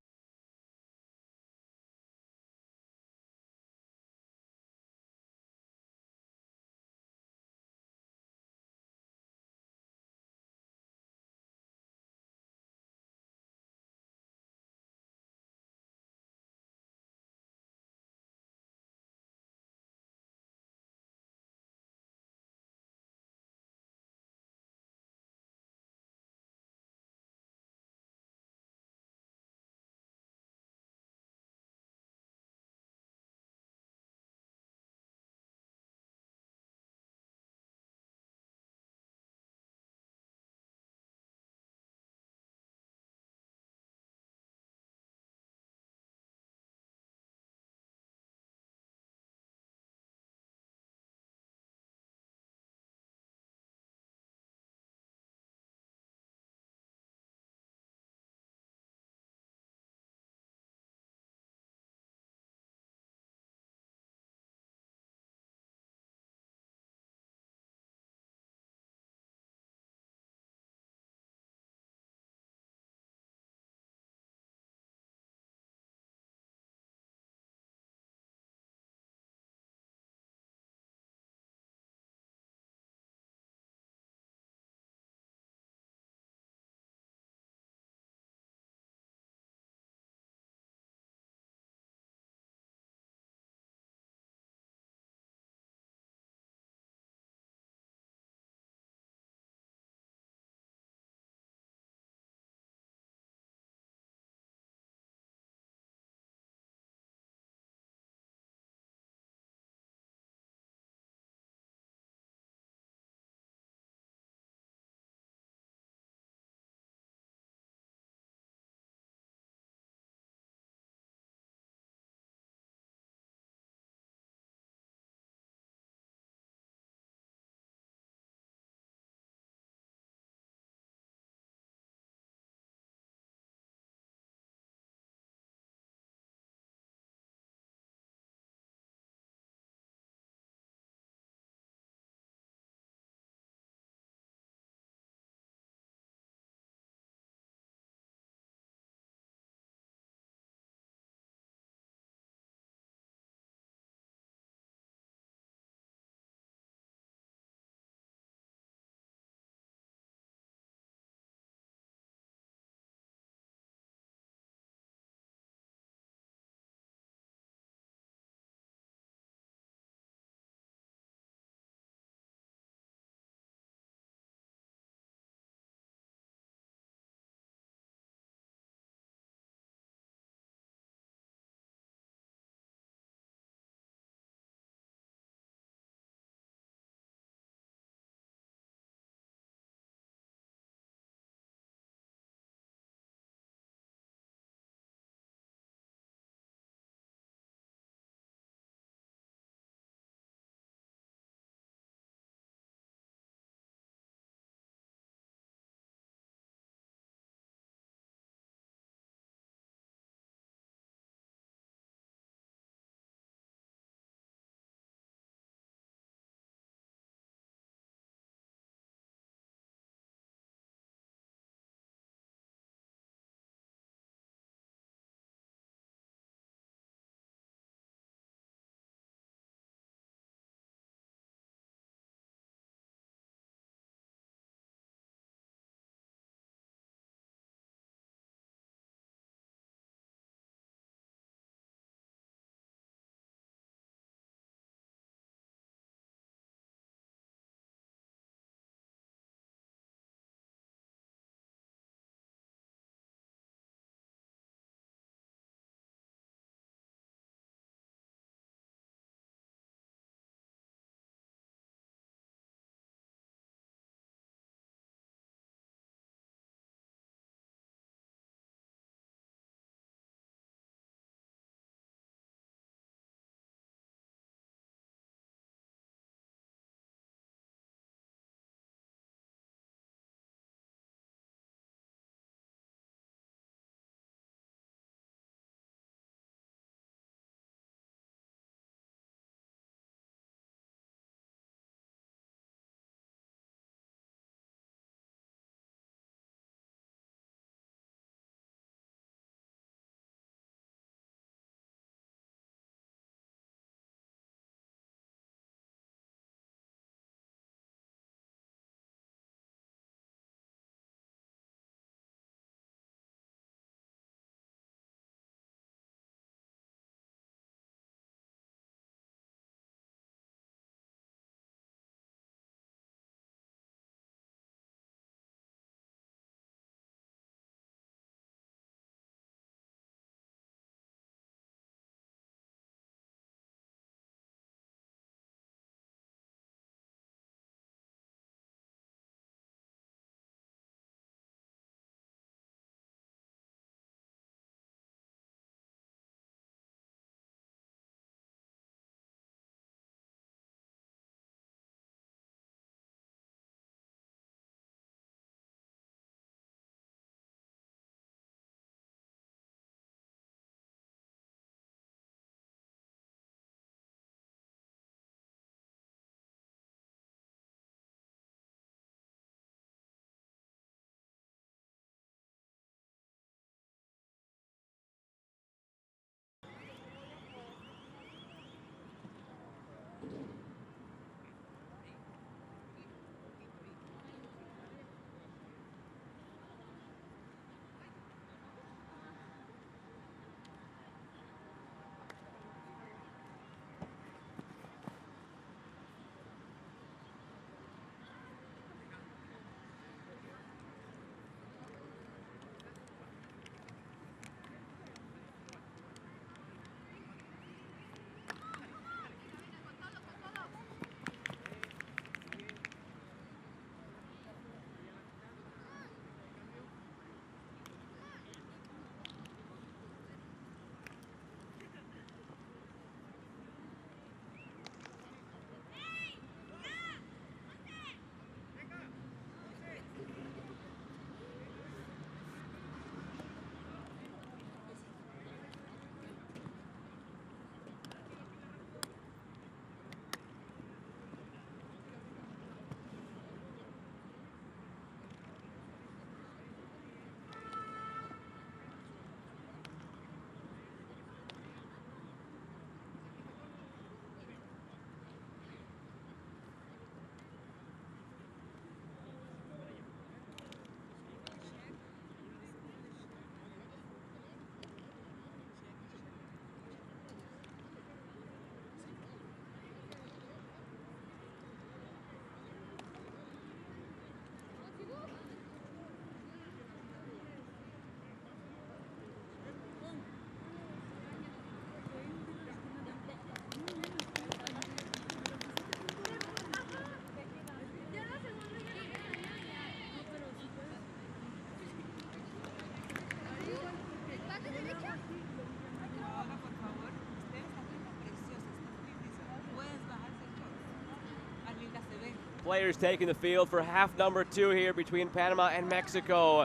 [SPEAKER 1] players taking the field for half number 2 here between Panama and Mexico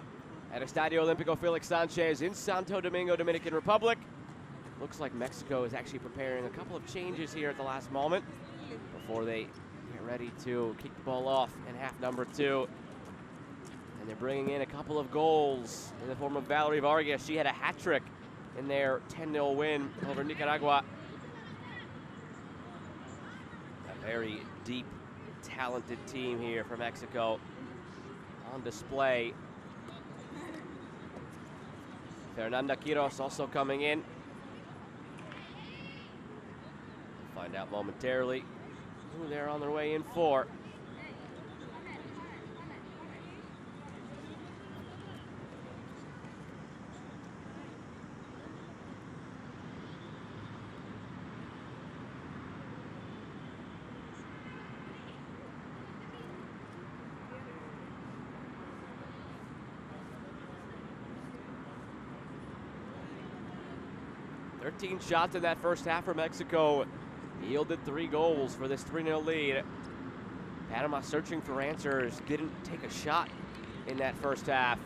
[SPEAKER 1] at Estadio Olímpico Félix Sánchez in Santo Domingo, Dominican Republic. Looks like Mexico is actually preparing a couple of changes here at the last moment before they get ready to kick the ball off in half number 2. And they're bringing in a couple of goals in the form of Valerie Vargas. She had a hat trick in their 10-0 win over Nicaragua. A very deep, talented team here for Mexico on display. Fernanda Quiros also coming in. We'll find out momentarily who they're on their way in for. Thirteen shots in that first half for Mexico yielded 3 goals for this 3-0 lead. Panama searching for answers, didn't take a shot in that first half.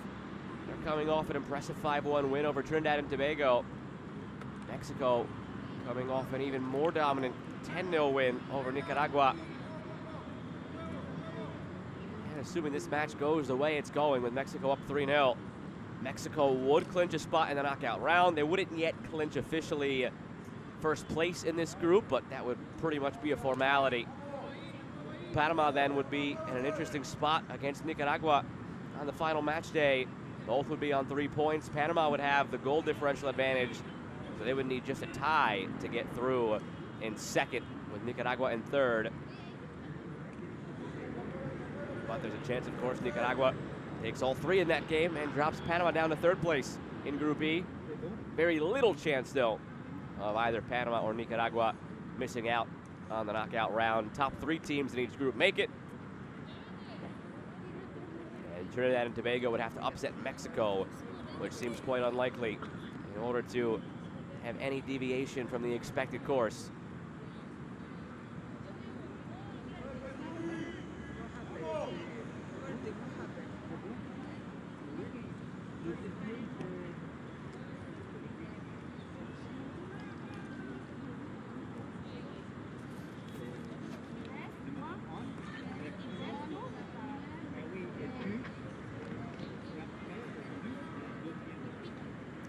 [SPEAKER 1] They're coming off an impressive 5-1 win over Trinidad and Tobago. Mexico coming off an even more dominant 10-0 win over Nicaragua. And assuming this match goes the way it's going with Mexico up 3-0, Mexico would clinch a spot in the knockout round. They wouldn't yet clinch officially first place in this group, but that would pretty much be a formality. Panama then would be in an interesting spot against Nicaragua on the final match day. Both would be on 3 points. Panama would have the goal differential advantage, so they would need just a tie to get through in second, with Nicaragua in third. But there's a chance, of course, Nicaragua takes all 3 in that game and drops Panama down to third place in Group E. Very little chance, though, of either Panama or Nicaragua missing out on the knockout round. Top 3 teams in each group make it. And Trinidad and Tobago would have to upset Mexico, which seems quite unlikely, in order to have any deviation from the expected course.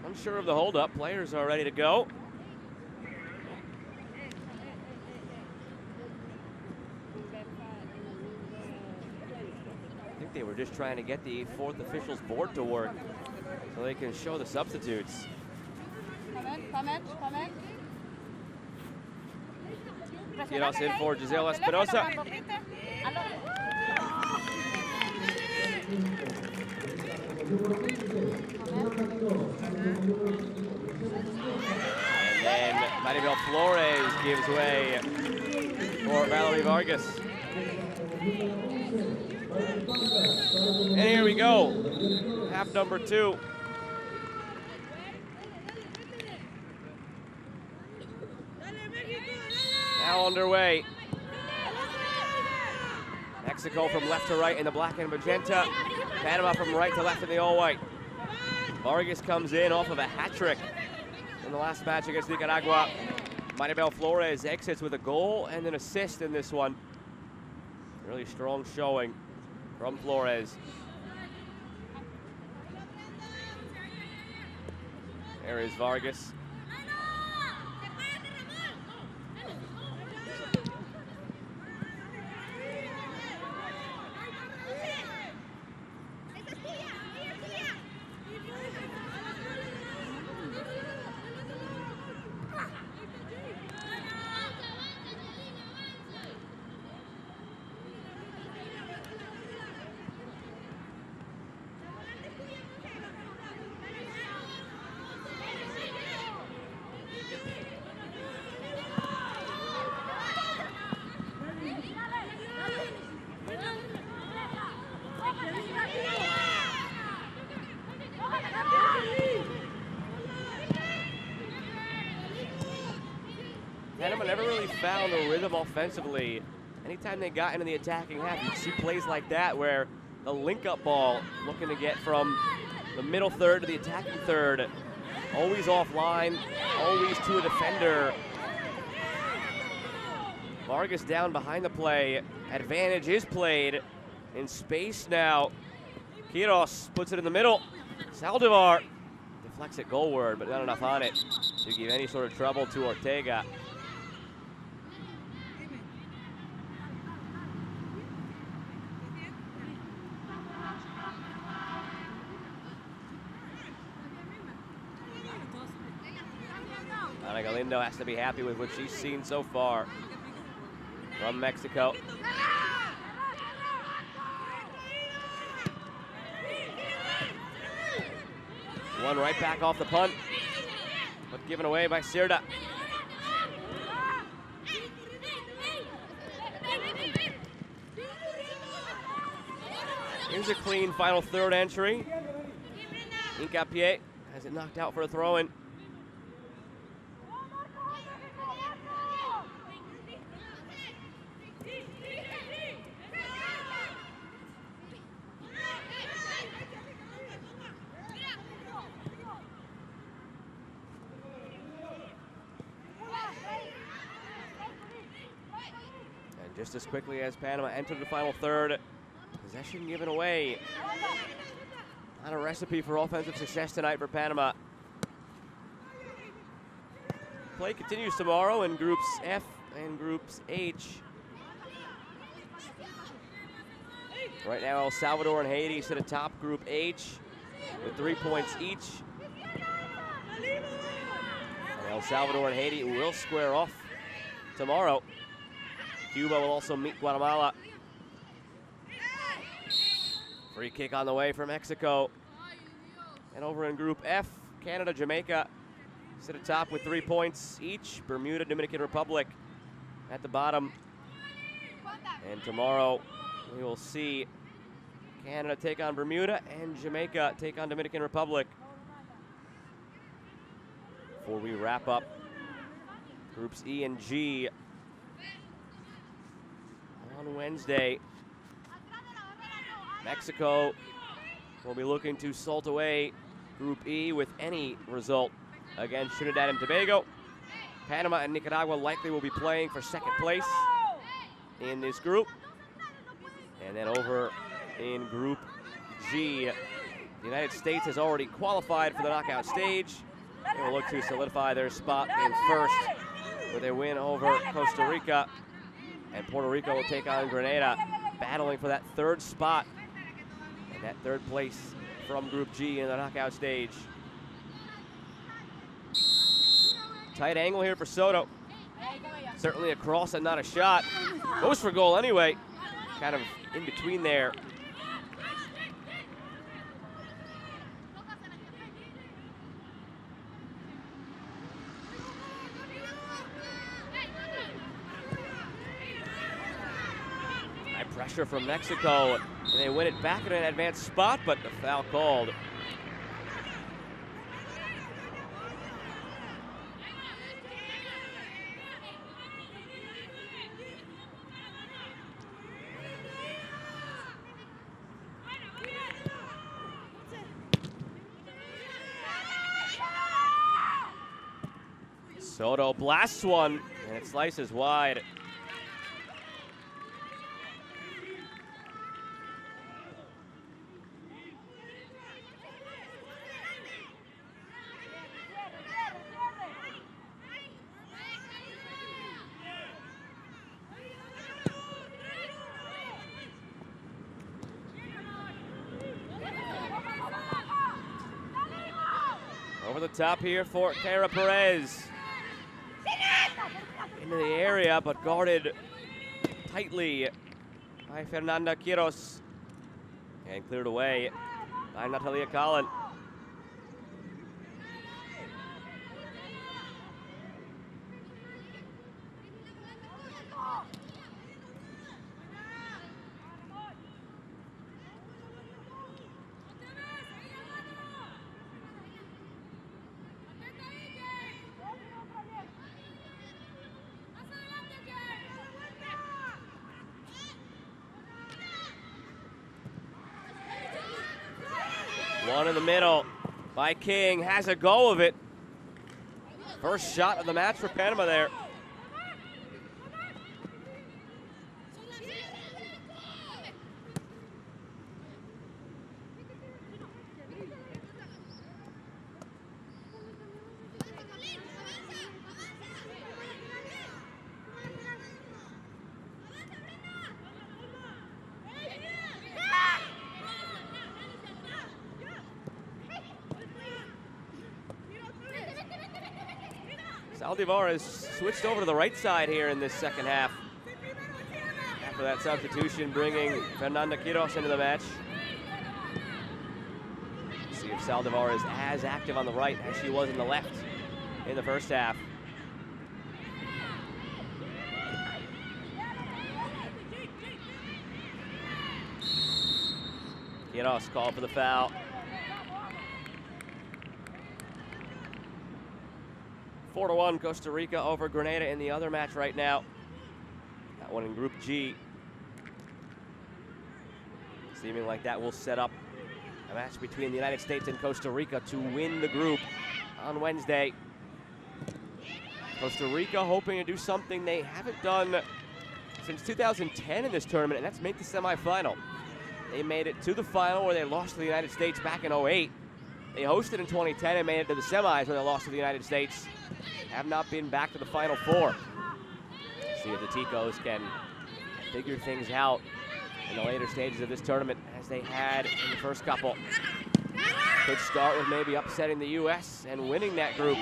[SPEAKER 1] Unsure of the hold-up. Players are ready to go. I think they were just trying to get the 4th officials board to work so they can show the substitutes.
[SPEAKER 4] Come in.
[SPEAKER 1] Quiros in for Giselle Espinosa. And then Maribel Flores gives way for Valerie Vargas. And here we go, half number 2. Now underway. Mexico from left to right in the black and magenta. Panama from right to left in the all-white. Vargas comes in off of a hat trick in the last match against Nicaragua. Maribel Flores exits with a goal and an assist in this one. Really strong showing from Flores. There is Vargas. Panama never really found a rhythm offensively anytime they got into the attacking half, you'd see plays like that where the link-up ball looking to get from the middle third to the attacking third. Always offline, always to a defender. Vargas down behind the play. Advantage is played in space now. Quiros puts it in the middle. Saldivar deflects it goalward, but not enough on it to give any sort of trouble to Ortega. Ana Galindo has to be happy with what she's seen so far from Mexico. One right back off the punt, but given away by Sirda. Here's a clean final third entry. Hincapié has it knocked out for a throw-in. Just as quickly as Panama entered the final third, possession given away. Not a recipe for offensive success tonight for Panama. Play continues tomorrow in Groups F and Groups H. Right now, El Salvador and Haiti sit atop Group H with 3 points each. And El Salvador and Haiti will square off tomorrow. Cuba will also meet Guatemala. Free kick on the way for Mexico. And over in Group F, Canada, Jamaica sit atop with 3 points each. Bermuda, Dominican Republic at the bottom. And tomorrow we will see Canada take on Bermuda and Jamaica take on Dominican Republic. Before we wrap up Groups E and G on Wednesday, Mexico will be looking to salt away Group E with any result against Trinidad and Tobago. Panama and Nicaragua likely will be playing for second place in this group. And then over in Group G, the United States has already qualified for the knockout stage. They will look to solidify their spot in first with a win over Costa Rica. And Puerto Rico will take on Grenada, battling for that third spot and that third place from Group G in the knockout stage. Tight angle here for Soto. Certainly a cross and not a shot. Goes for goal anyway. Kind of in between there. Pressure from Mexico, and they win it back in an advanced spot, but the foul called. Soto blasts one, and it slices wide. Over the top here for Cara Perez. Into the area, but guarded tightly by Fernanda Quiros. And cleared away by Natalia Collin. One in the middle by King, has a go of it. First shot of the match for Panama there. Saldivar has switched over to the right side here in this second half. After that substitution, bringing Fernanda Quiros into the match. See if Saldivar is as active on the right as she was in the left in the first half. Quiros called for the foul. 4-1 Costa Rica over Grenada in the other match right now. That one in Group G. Seeming like that will set up a match between the United States and Costa Rica to win the group on Wednesday. Costa Rica hoping to do something they haven't done since 2010 in this tournament, and that's make the semifinal. They made it to the final where they lost to the United States back in 2008. They hosted in 2010 and made it to the semis where they lost to the United States. Have not been back to the Final Four. See if the Ticos can figure things out in the later stages of this tournament as they had in the first couple. Could start with maybe upsetting the U.S. and winning that group.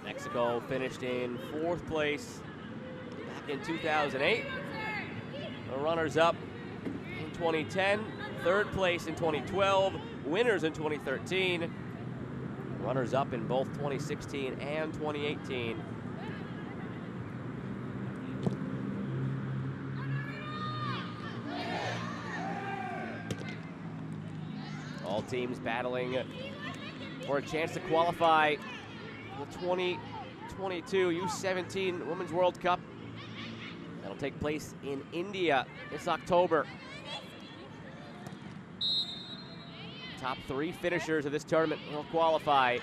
[SPEAKER 1] Mexico finished in 4th place back in 2008. The runners-up in 2010, 3rd place in 2012, winners in 2013, runners-up in both 2016 and 2018. All teams battling for a chance to qualify the 2022 U17 Women's World Cup. That'll take place in India this October. Top 3 finishers of this tournament will qualify.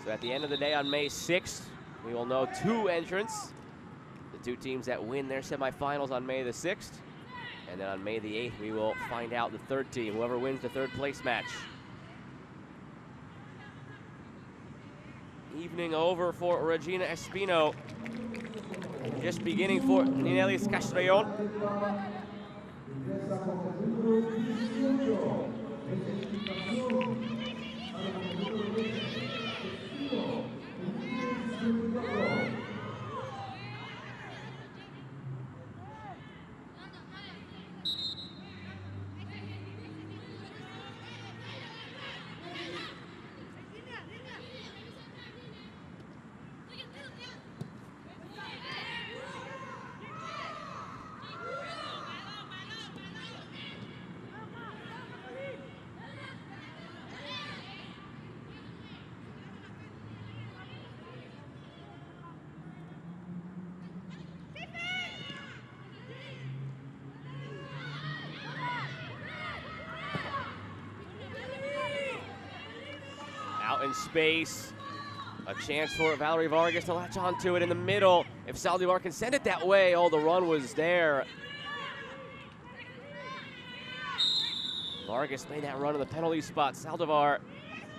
[SPEAKER 1] So at the end of the day on May 6th, we will know 2 entrants. The 2 teams that win their semifinals on May the 6th. And then on May the 8th, we will find out the 3rd team, whoever wins the 3rd place match. Evening over for Regina Espino. Just beginning for Ninelis Castrellón. Out in space, a chance for Valerie Vargas to latch onto it in the middle. If Saldivar can send it that way, oh, the run was there. Vargas made that run in the penalty spot. Saldivar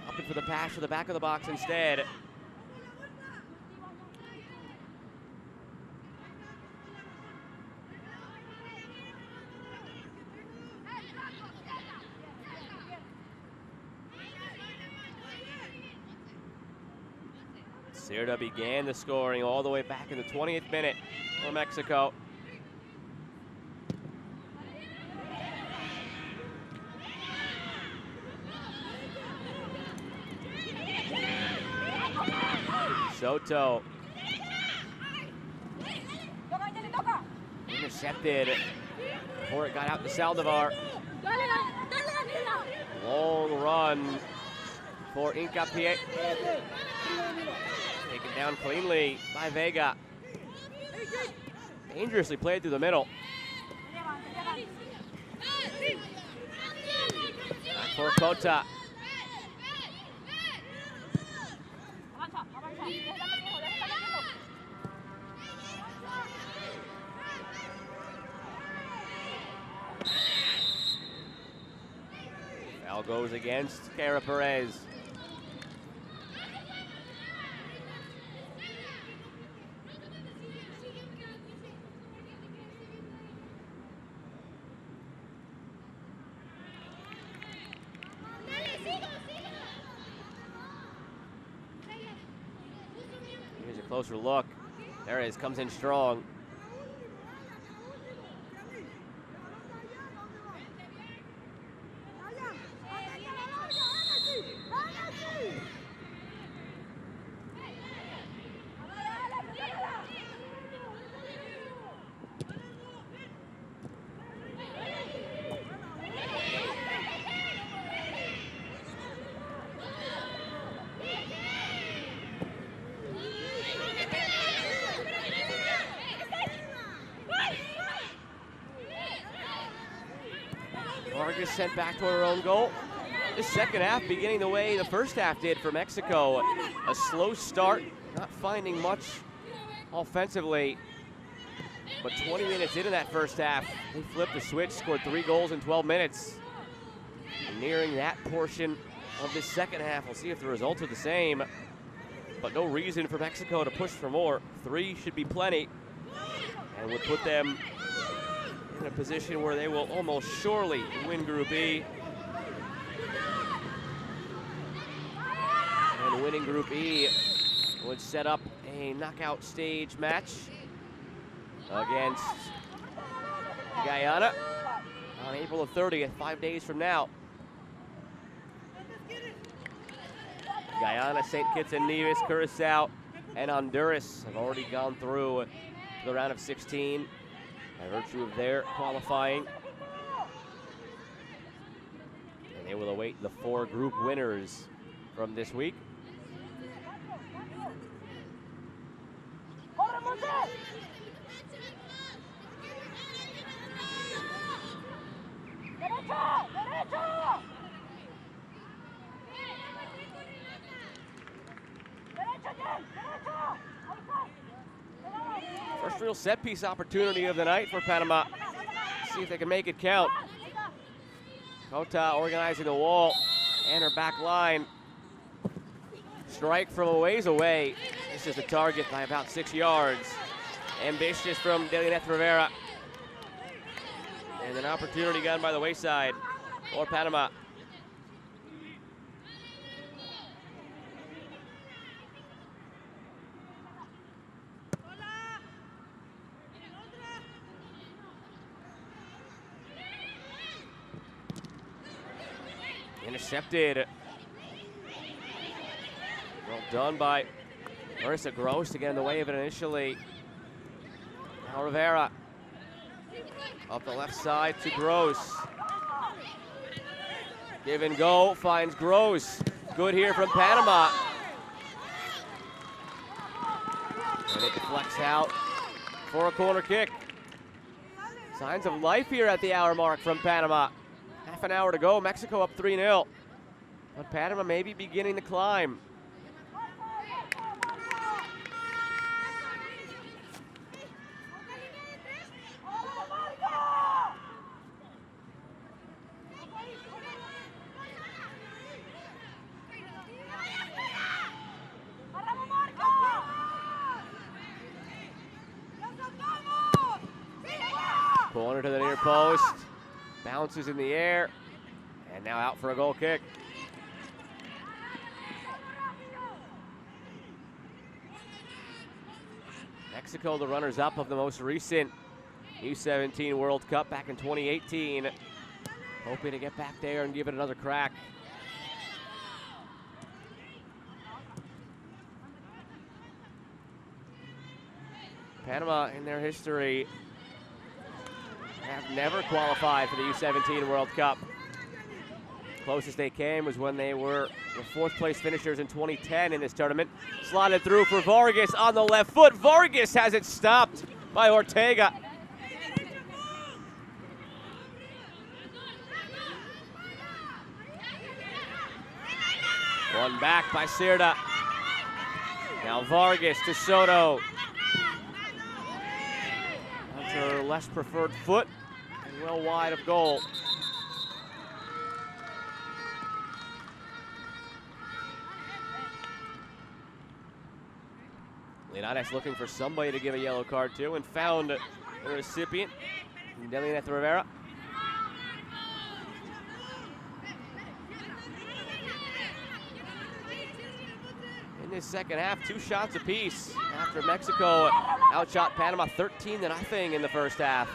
[SPEAKER 1] opted for the pass to the back of the box instead. Cerda began the scoring all the way back in the 20th minute for Mexico. Soto. In the Intercepted before it got out to Saldivar. Long run for Hincapié. Taken down cleanly by Vega. Dangerously played through the middle. Back for Cota. Foul goes against Cara Perez. Here's a closer look. There it is, comes in strong. Vargas sent back to her own goal. This second half beginning the way the first half did for Mexico. A slow start, not finding much offensively. But 20 minutes into that first half, they flipped the switch, scored 3 goals in 12 minutes. Nearing that portion of this second half, we'll see if the results are the same. But no reason for Mexico to push for more. 3 should be plenty, and would put them in a position where they will almost surely win Group E. And winning Group E would set up a knockout stage match against Guyana on April the 30th, 5 days from now. Guyana, St. Kitts and Nevis, Curacao, and Honduras have already gone through the round of 16 by virtue of their qualifying. And they will await the 4 group winners from this week. First real set piece opportunity of the night for Panama. See if they can make it count. Cota organizing the wall and her back line. Strike from a ways away. This is the target by about 6 yards. Ambitious from Delinet Rivera. And an opportunity gone by the wayside for Panama. Intercepted. Well done by Marissa Gross to get in the way of it initially. Now Rivera up the left side to Gross. Give and go, finds Gross. Good here from Panama. And it deflects out for a corner kick. Signs of life here at the hour mark from Panama. Half an hour to go, Mexico up 3-0. But Panama may be beginning to climb. Corner to the near post. Bounces in the air, and now out for a goal kick. Mexico, the runners-up of the most recent U17 World Cup back in 2018. Hoping to get back there and give it another crack. Panama, in their history, have never qualified for the U17 World Cup. Closest they came was when they were the 4th place finishers in 2010 in this tournament. Slotted through for Vargas on the left foot. Vargas has it stopped by Ortega. One back by Cerda. Now Vargas to Soto. That's her less preferred foot and well wide of goal. Linares looking for somebody to give a yellow card to and found the recipient, Delinet Rivera. In this second half, 2 shots apiece after Mexico outshot Panama 13-0 in the first half.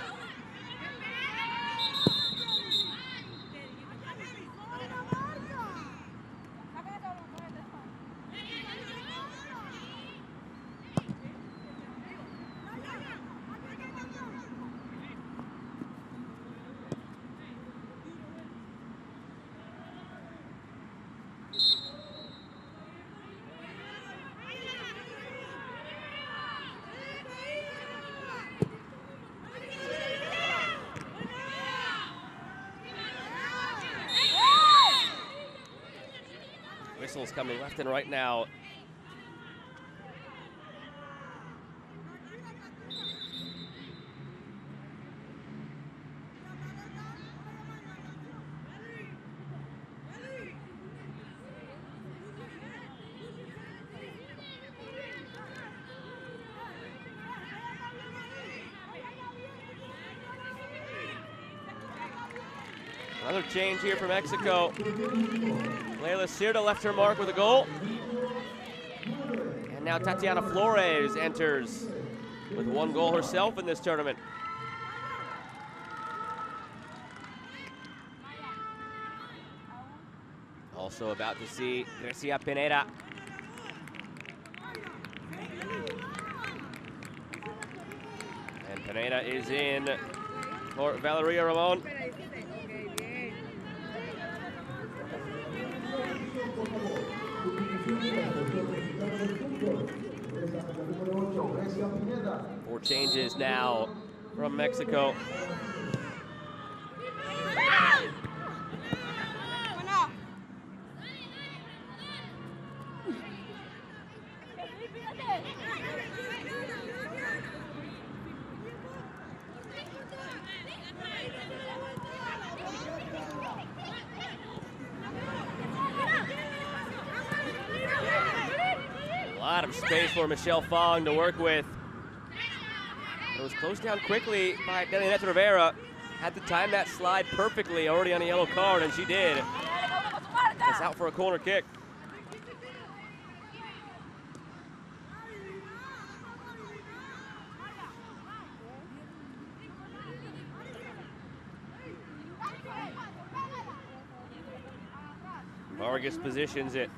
[SPEAKER 1] Whistles coming left and right now. Another change here for Mexico. Leila Cerda left her mark with a goal. And now Tatiana Flores enters with 1 goal herself in this tournament. Also about to see Grecia Pineda. And Pineda is in for Valeria Ramon. Four changes now from Mexico. A lot of space for Michelle Fong to work with. It was closed down quickly by Delinet Rivera. Had to time that slide perfectly, already on a yellow card, and she did. It's out for a corner kick. Vargas positions it.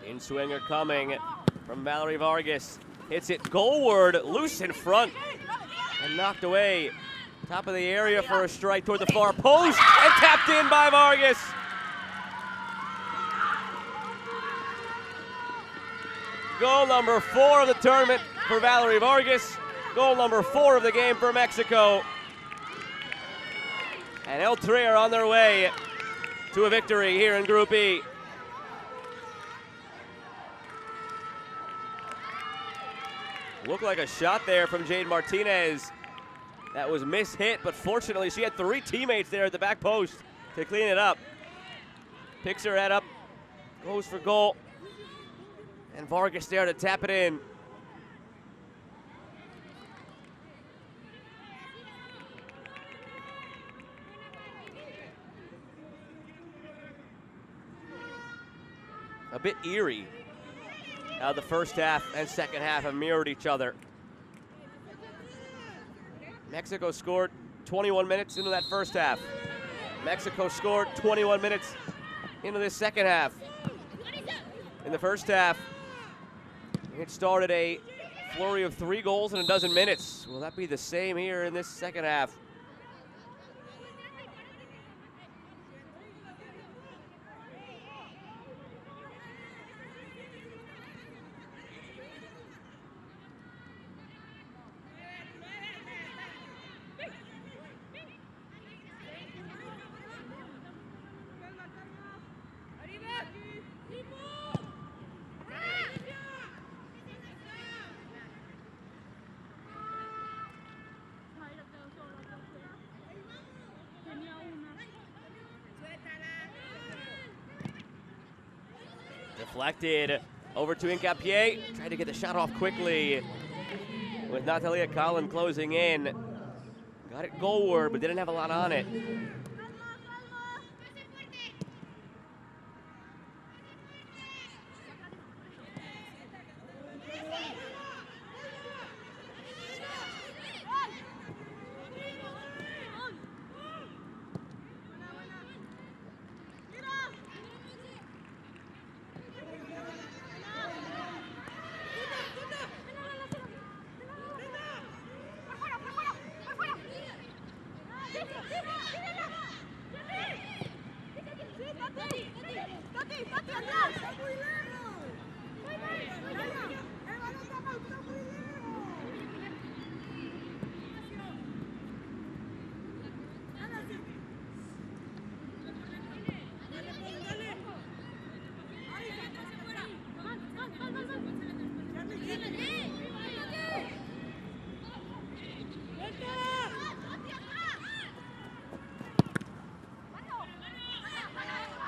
[SPEAKER 1] In-swinger coming from Valerie Vargas. Hits it goalward, loose in front, and knocked away. Top of the area for a strike toward the far post, and tapped in by Vargas. Goal number 4 of the tournament for Valerie Vargas. Goal number 4 of the game for Mexico. And El Tri are on their way to a victory here in Group E. Looked like a shot there from Jade Martinez. That was mishit, but fortunately she had 3 teammates there at the back post to clean it up. Picks her head up, goes for goal. And Vargas there to tap it in. A bit eerie The first half and second half have mirrored each other. Mexico scored 21 minutes into that first half. Mexico scored 21 minutes into this second half. In the first half, it started a flurry of 3 goals in a dozen minutes. Will that be the same here in this second half? Deflected over to Hincapié. Tried to get the shot off quickly with Natalia Collin closing in. Got it goalward, but didn't have a lot on it.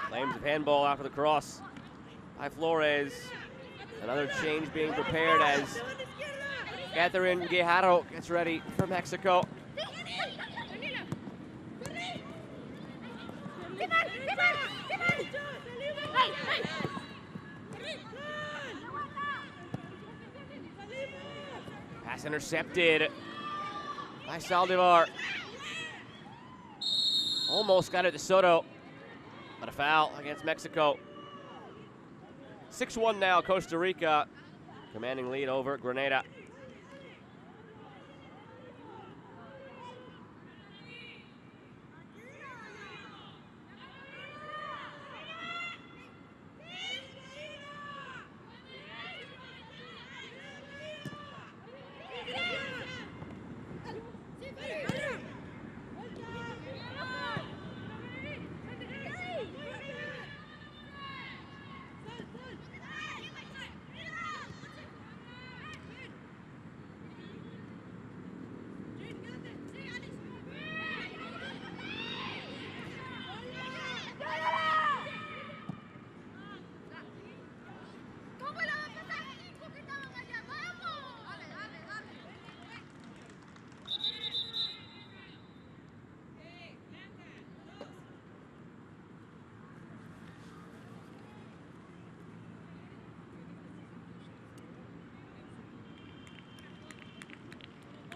[SPEAKER 1] Claims of handball after the cross by Flores. Another change being prepared as Catherine Guijarro gets ready for Mexico. Pass intercepted by Saldivar. Almost got it to Soto, but a foul against Mexico. 6-1 now, Costa Rica, commanding lead over Grenada.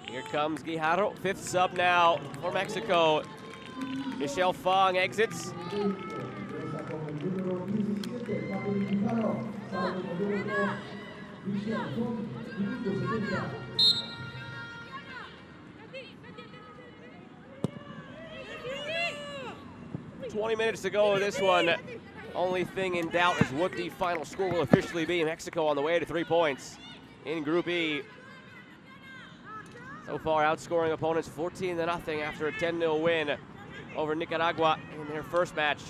[SPEAKER 1] Here comes Guijarro, 5th sub now for Mexico. Michelle Fong exits. "20 minutes to go in this one. Only thing in doubt is what the final score will officially be. Mexico on the way to 3 points in Group E. So far, outscoring opponents 14-0 after a 10-0 win over Nicaragua in their first match.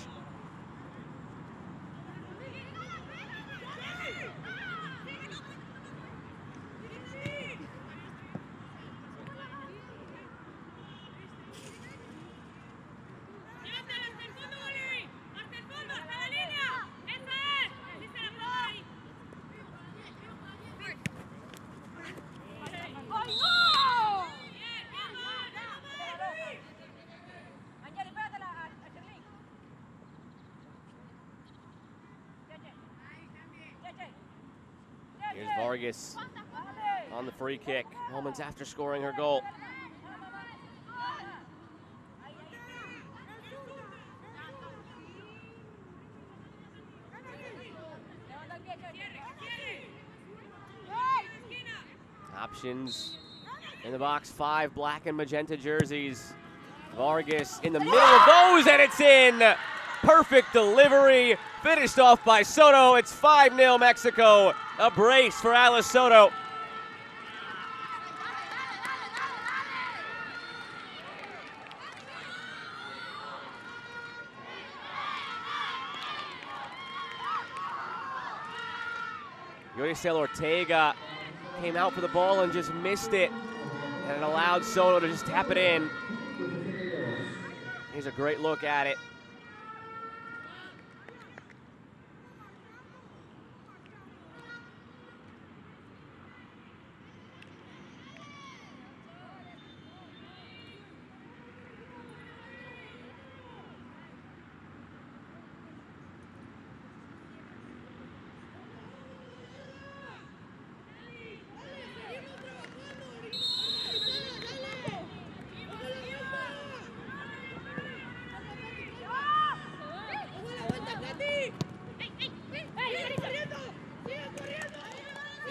[SPEAKER 1] Here's Vargas on the free kick, moments after scoring her goal. Options in the box, 5 black and magenta jerseys. Vargas in the middle of those, and it's in. Perfect delivery, finished off by Soto. It's 5-0 Mexico. A brace for Alice Soto. Yoricel Ortega came out for the ball and just missed it, and it allowed Soto to just tap it in. Here's a great look at it.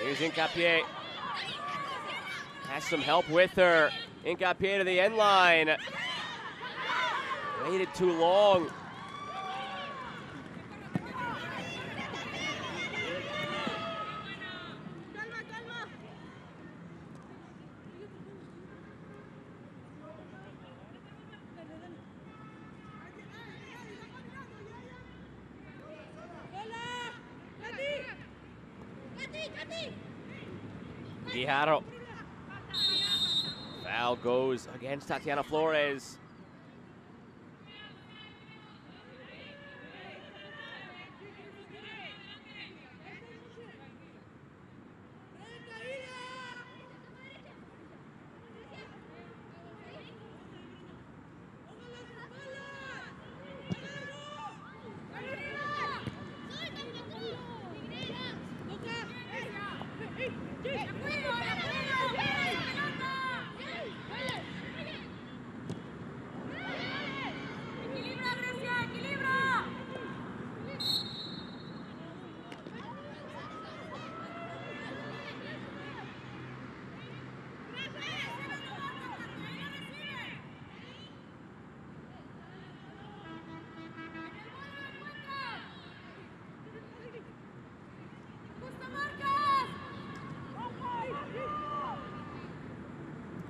[SPEAKER 1] Here's Hincapié. Has some help with her. Hincapié to the end line. Waited too long. Guijarro. Foul goes against Tatiana Flores.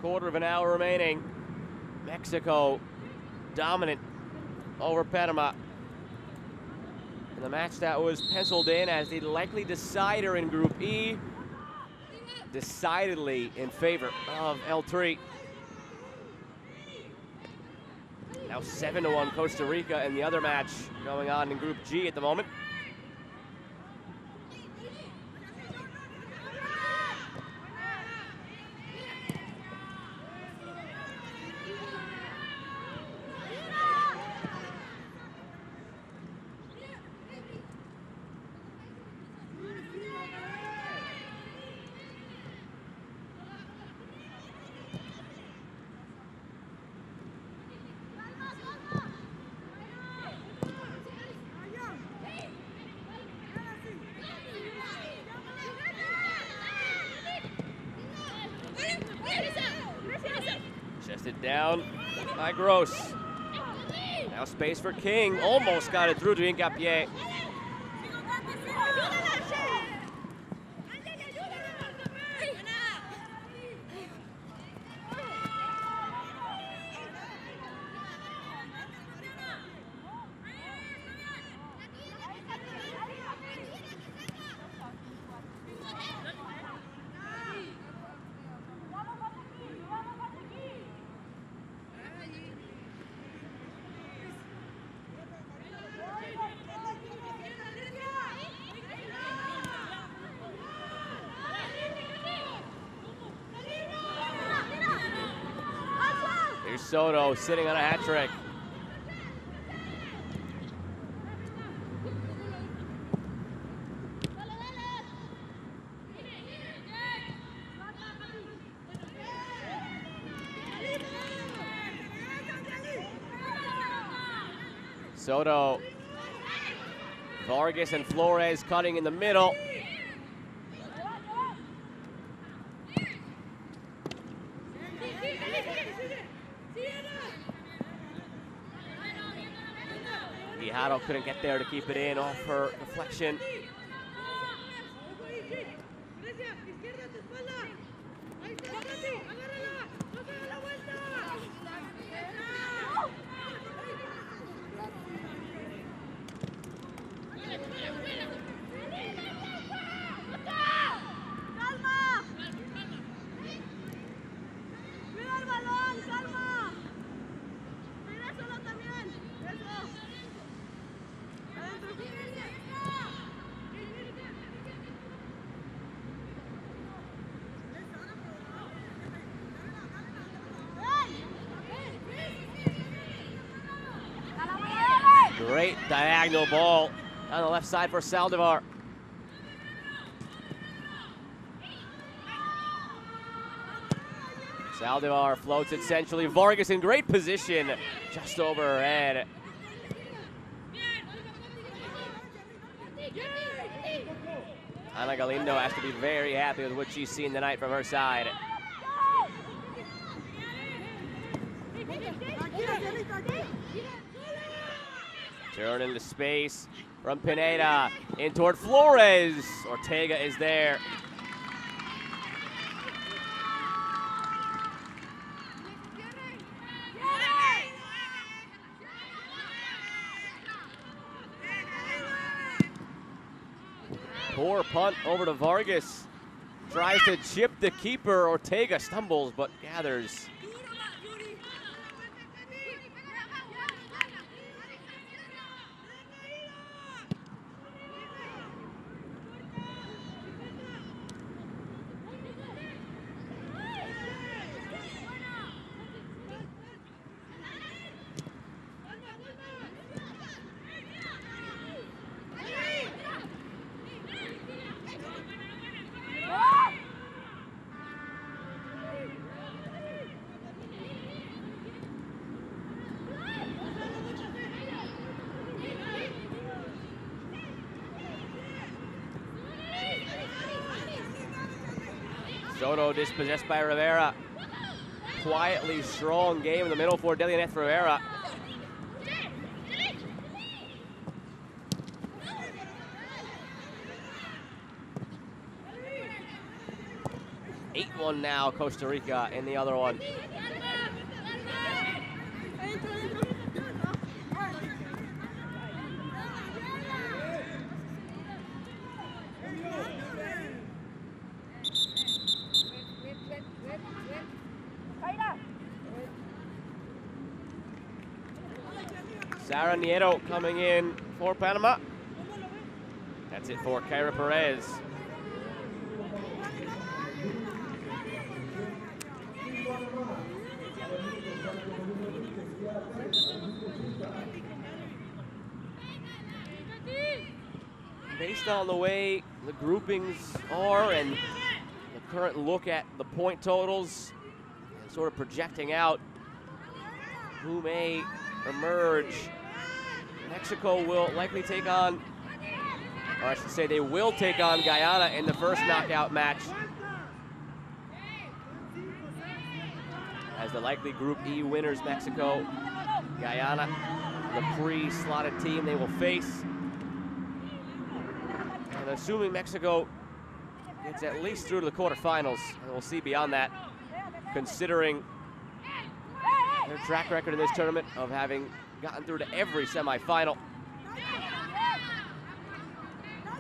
[SPEAKER 1] Quarter of an hour remaining. Mexico dominant over Panama. In the match that was penciled in as the likely decider in Group E, decidedly in favor of El Tri. Now 7-1 Costa Rica, and the other match going on in Group G at the moment. Chested down by Gross. Now space for King. Almost got it through to Hincapié. Here's Soto sitting on a hat trick. Soto, Vargas and Flores cutting in the middle. Guijarro couldn't get there to keep it in off her deflection. Great diagonal ball on the left side for Saldivar. Saldivar floats it centrally. Vargas in great position just over her head. Ana Galindo has to be very happy with what she's seen tonight from her side. Turn into space from Pineda in toward Flores. Ortega is there. Poor punt over to Vargas. Tries to chip the keeper. Ortega stumbles but gathers. Soto dispossessed by Rivera. Quietly strong game in the middle for Delianeth Rivera. Eight-1 now, Costa Rica in the other one. Sara Nieto coming in for Panama. That's it for Kyra Perez. Based on the way the groupings are and the current look at the point totals, and sort of projecting out who may emerge, Mexico will likely take on, or I should say they will take on Guyana in the first knockout match. As the likely Group E winners, Mexico, Guyana, the pre-slotted team they will face. And assuming Mexico gets at least through to the quarterfinals, and we'll see beyond that, considering their track record in this tournament of having gotten through to every semifinal.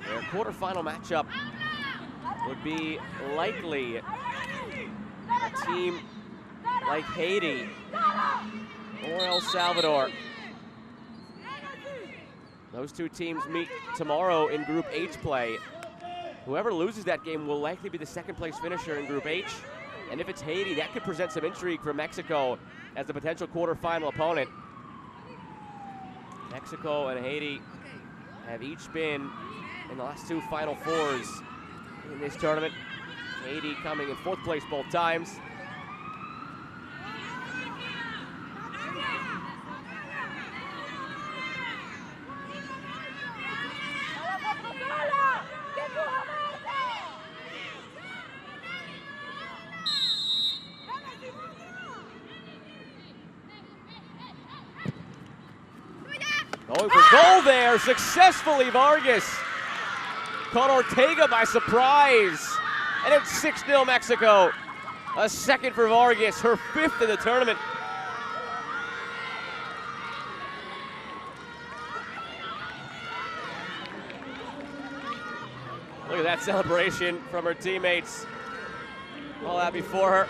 [SPEAKER 1] Their quarterfinal matchup would be likely a team like Haiti or El Salvador. Those two teams meet tomorrow in Group H play. Whoever loses that game will likely be the second place finisher in Group H. And if it's Haiti, that could present some intrigue for Mexico as the potential quarterfinal opponent. Mexico and Haiti have each been in the last two Final Fours in this tournament. Haiti coming in fourth place both times. Going for goal there, successfully Vargas. Caught Ortega by surprise. And it's 6-0 Mexico. A second for Vargas, her 5th in the tournament. Look at that celebration from her teammates. All happy for her.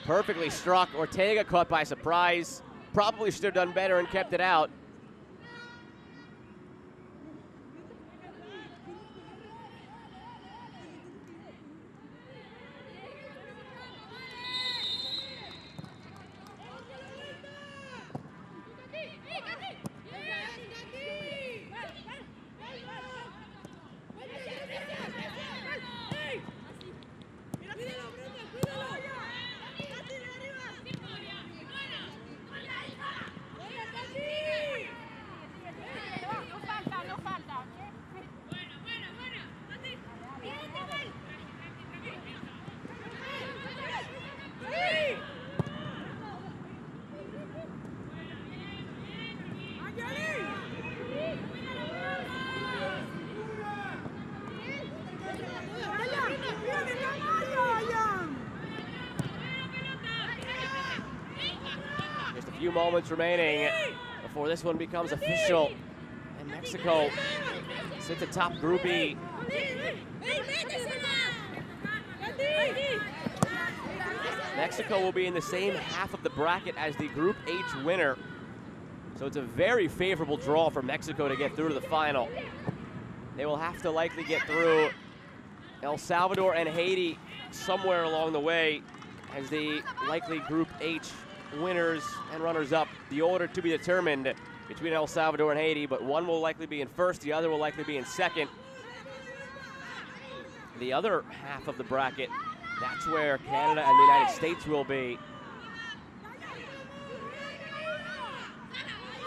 [SPEAKER 1] Perfectly struck. Ortega caught by surprise. Probably should have done better and kept it out. Few moments remaining before this one becomes official, and Mexico sits atop Group E. Mexico will be in the same half of the bracket as the Group H winner, so it's a very favorable draw for Mexico to get through to the final. They will have to likely get through El Salvador and Haiti somewhere along the way as the likely Group H winners and runners-up. The order to be determined between El Salvador and Haiti, but one will likely be in first, the other will likely be in second. The other half of the bracket, that's where Canada and the United States will be.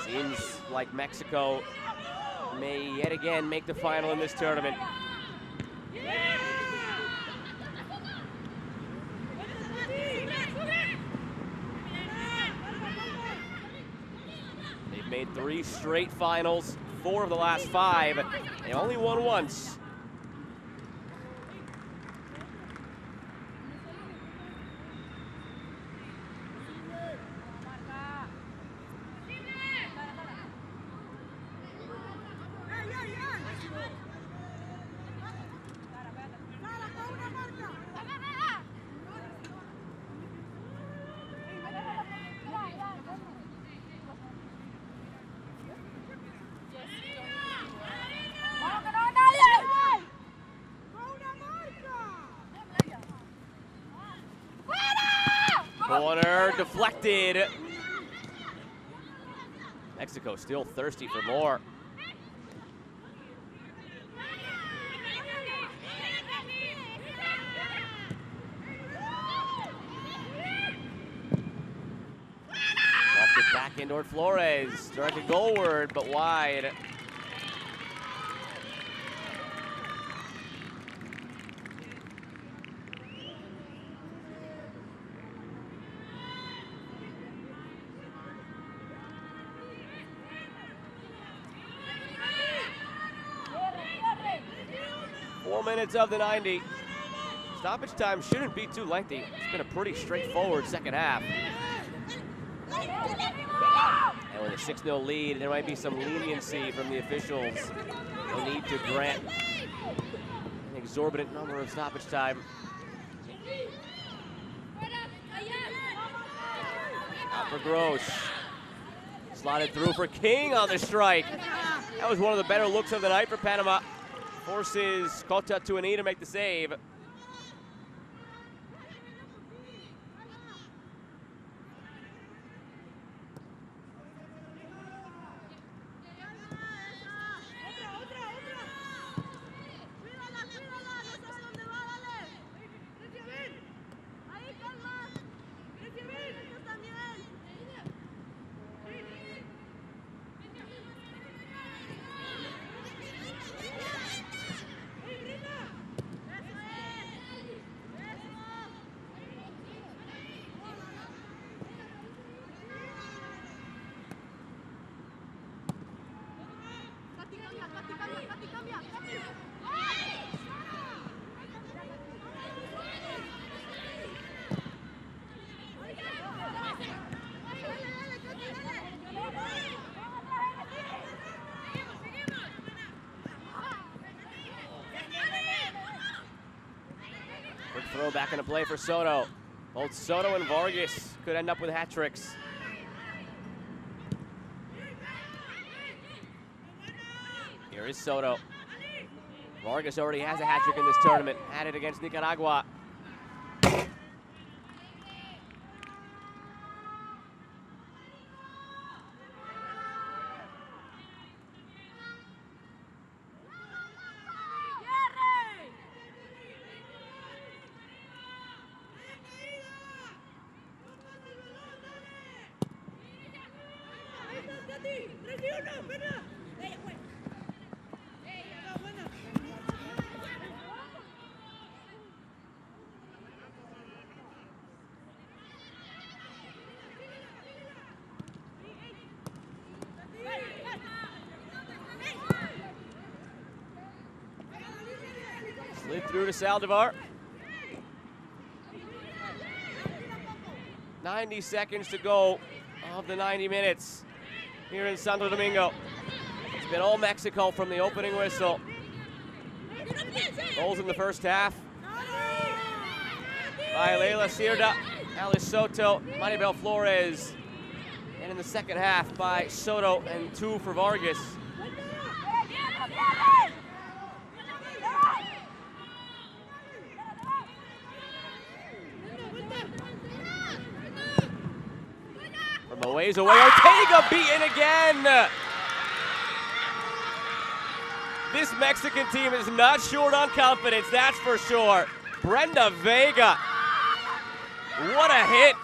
[SPEAKER 1] Seems like Mexico may yet again make the final in this tournament. Made 3 straight finals, 4 of the last 5. They only won once. Corner deflected. Mexico still thirsty for more. Off it back in toward Flores. Directed goalward, but wide. Minutes of the 90. Stoppage time shouldn't be too lengthy. It's been a pretty straightforward second half. And with a 6-0 lead, there might be some leniency from the officials. No need to grant an exorbitant number of stoppage time. Out for Gross. Slotted through for King on the strike. That was one of the better looks of the night for Panama. Forces Cota to a knee to make the save. Quick throw back into play for Soto. Both Soto and Vargas could end up with hat tricks. Here is Soto. Vargas already has a hat trick in this tournament. Had it against Nicaragua. Slid through to Saldivar. 90 seconds to go of the 90 minutes here in Santo Domingo. It's been all Mexico from the opening whistle. Goals in the first half by Leila Cierda, Alice Soto, Maribel Flores. And in the second half by Soto and 2 for Vargas. From a ways away, Ortega beaten again. This Mexican team is not short on confidence, that's for sure. Brenda Vega, what a hit.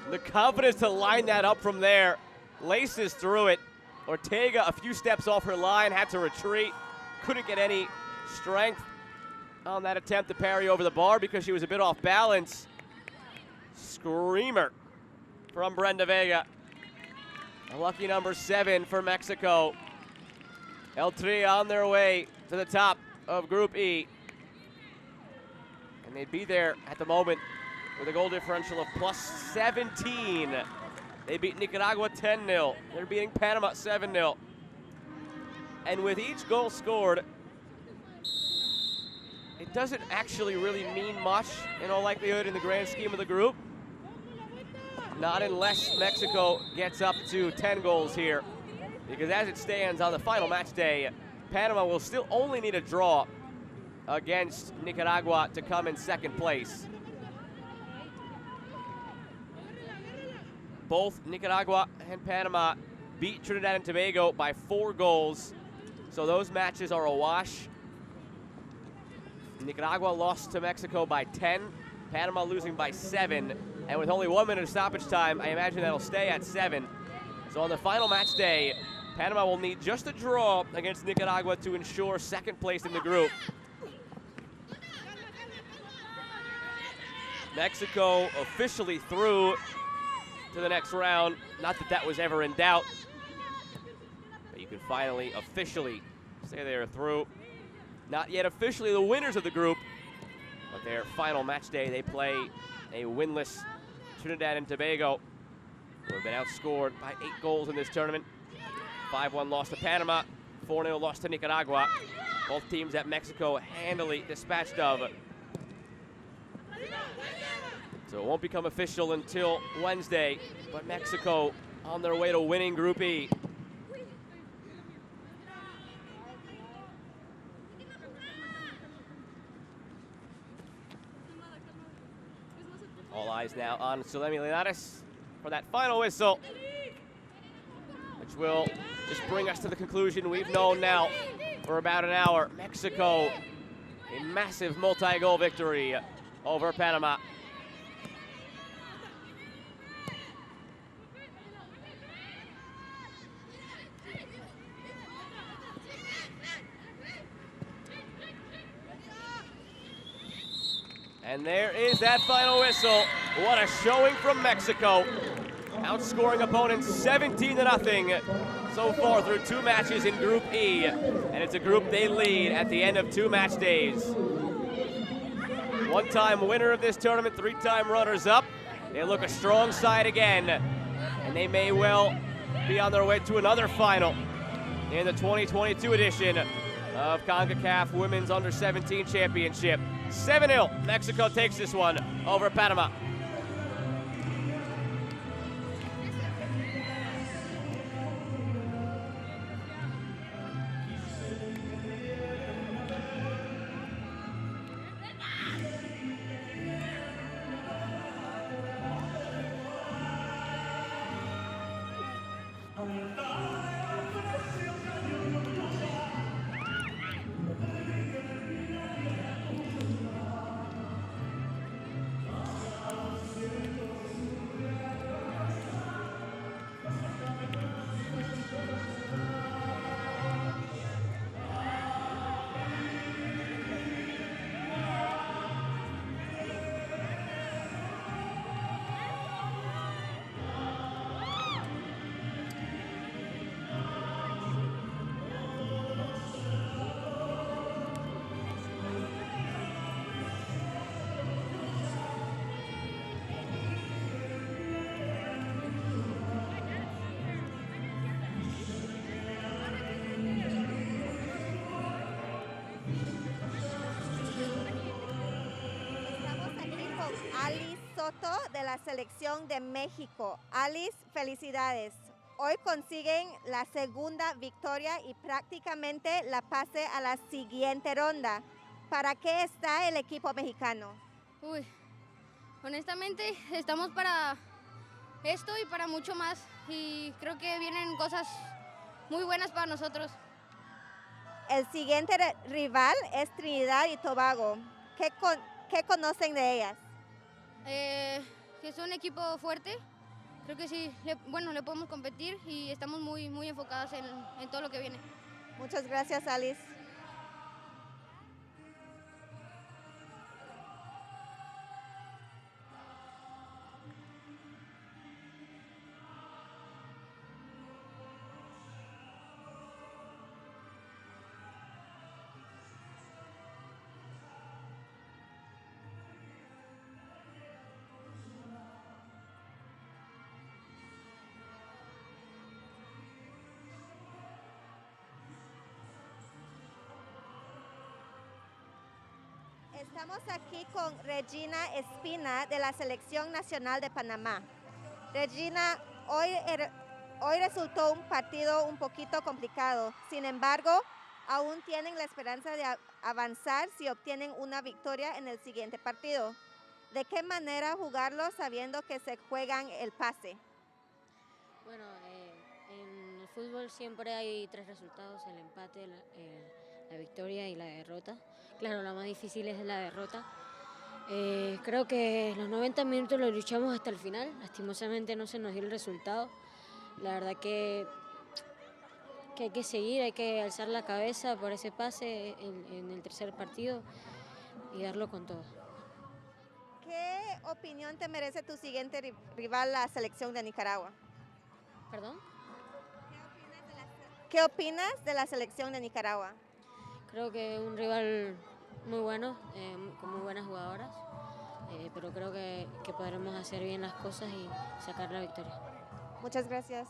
[SPEAKER 1] The confidence to line that up from there. Laces through it. Ortega a few steps off her line, had to retreat. Couldn't get any strength on that attempt to parry over the bar because she was a bit off balance. Screamer from Brenda Vega. A lucky number 7 for Mexico. El Tri on their way to the top of Group E. And they'd be there at the moment with a goal differential of +17. They beat Nicaragua 10-0. They're beating Panama 7-0. And with each goal scored, it doesn't actually really mean much in all likelihood in the grand scheme of the group. Not unless Mexico gets up to 10 goals here. Because as it stands on the final match day, Panama will still only need a draw against Nicaragua to come in second place. Both Nicaragua and Panama beat Trinidad and Tobago by 4 goals. So those matches are a wash. Nicaragua lost to Mexico by 10, Panama losing by 7. And with only 1 minute of stoppage time, I imagine that'll stay at 7. So on the final match day, Panama will need just a draw against Nicaragua to ensure second place in the group. Mexico officially through to the next round. Not that that was ever in doubt, but you can finally officially say they are through. Not yet officially the winners of the group, but their final match day, they play a winless Trinidad and Tobago, who have been outscored by 8 goals in this tournament. 5-1 loss to Panama, 4-0 loss to Nicaragua. Both teams that Mexico handily dispatched of. So it won't become official until Wednesday, but Mexico on their way to winning Group E. All eyes now on Zulemi Linares for that final whistle, which will just bring us to the conclusion we've known now for about an hour. Mexico, a massive multi-goal victory over Panama. And there is that final whistle. What a showing from Mexico. Outscoring opponents 17-0 so far through 2 matches in Group E. And it's a group they lead at the end of 2 match days. 1-time winner of this tournament, 3-time runners-up. They look a strong side again, and they may well be on their way to another final in the 2022 edition of Concacaf Women's Under-17 Championship. 7-0, Mexico takes this one over Panama.
[SPEAKER 5] De la selección de México. Alice, felicidades. Hoy consiguen la segunda victoria y prácticamente la pase a la siguiente ronda. ¿Para qué está el equipo mexicano?
[SPEAKER 6] Uy, honestamente estamos para esto y para mucho más, y creo que vienen cosas muy buenas para nosotros.
[SPEAKER 5] El siguiente rival es Trinidad y Tobago. ¿Qué conocen de ellas?
[SPEAKER 6] Que es un equipo fuerte, creo que sí, le podemos competir y estamos muy enfocadas en todo lo que viene.
[SPEAKER 5] Muchas gracias, Alice. Estamos aquí con Regina Espina de la Selección Nacional de Panamá. Regina, hoy resultó un partido un poquito complicado. Sin embargo, aún tienen la esperanza de avanzar si obtienen una victoria en el siguiente partido. ¿De qué manera jugarlo sabiendo que se juegan el pase?
[SPEAKER 7] Bueno, en el fútbol siempre hay 3 resultados: el empate, la victoria y la derrota. Claro, la más difícil es la derrota. Creo que los 90 minutos lo luchamos hasta el final. Lastimosamente no se nos dio el resultado. La verdad que hay que seguir, hay que alzar la cabeza por ese pase en el tercer partido y darlo con todo.
[SPEAKER 5] ¿Qué opinión te merece tu siguiente rival, la selección de Nicaragua?
[SPEAKER 7] ¿Perdón?
[SPEAKER 5] ¿Qué opinas de la selección de Nicaragua?
[SPEAKER 7] Creo que es un rival muy bueno, con muy buenas jugadoras, pero creo que podremos hacer bien las cosas y sacar la victoria.
[SPEAKER 5] Muchas gracias.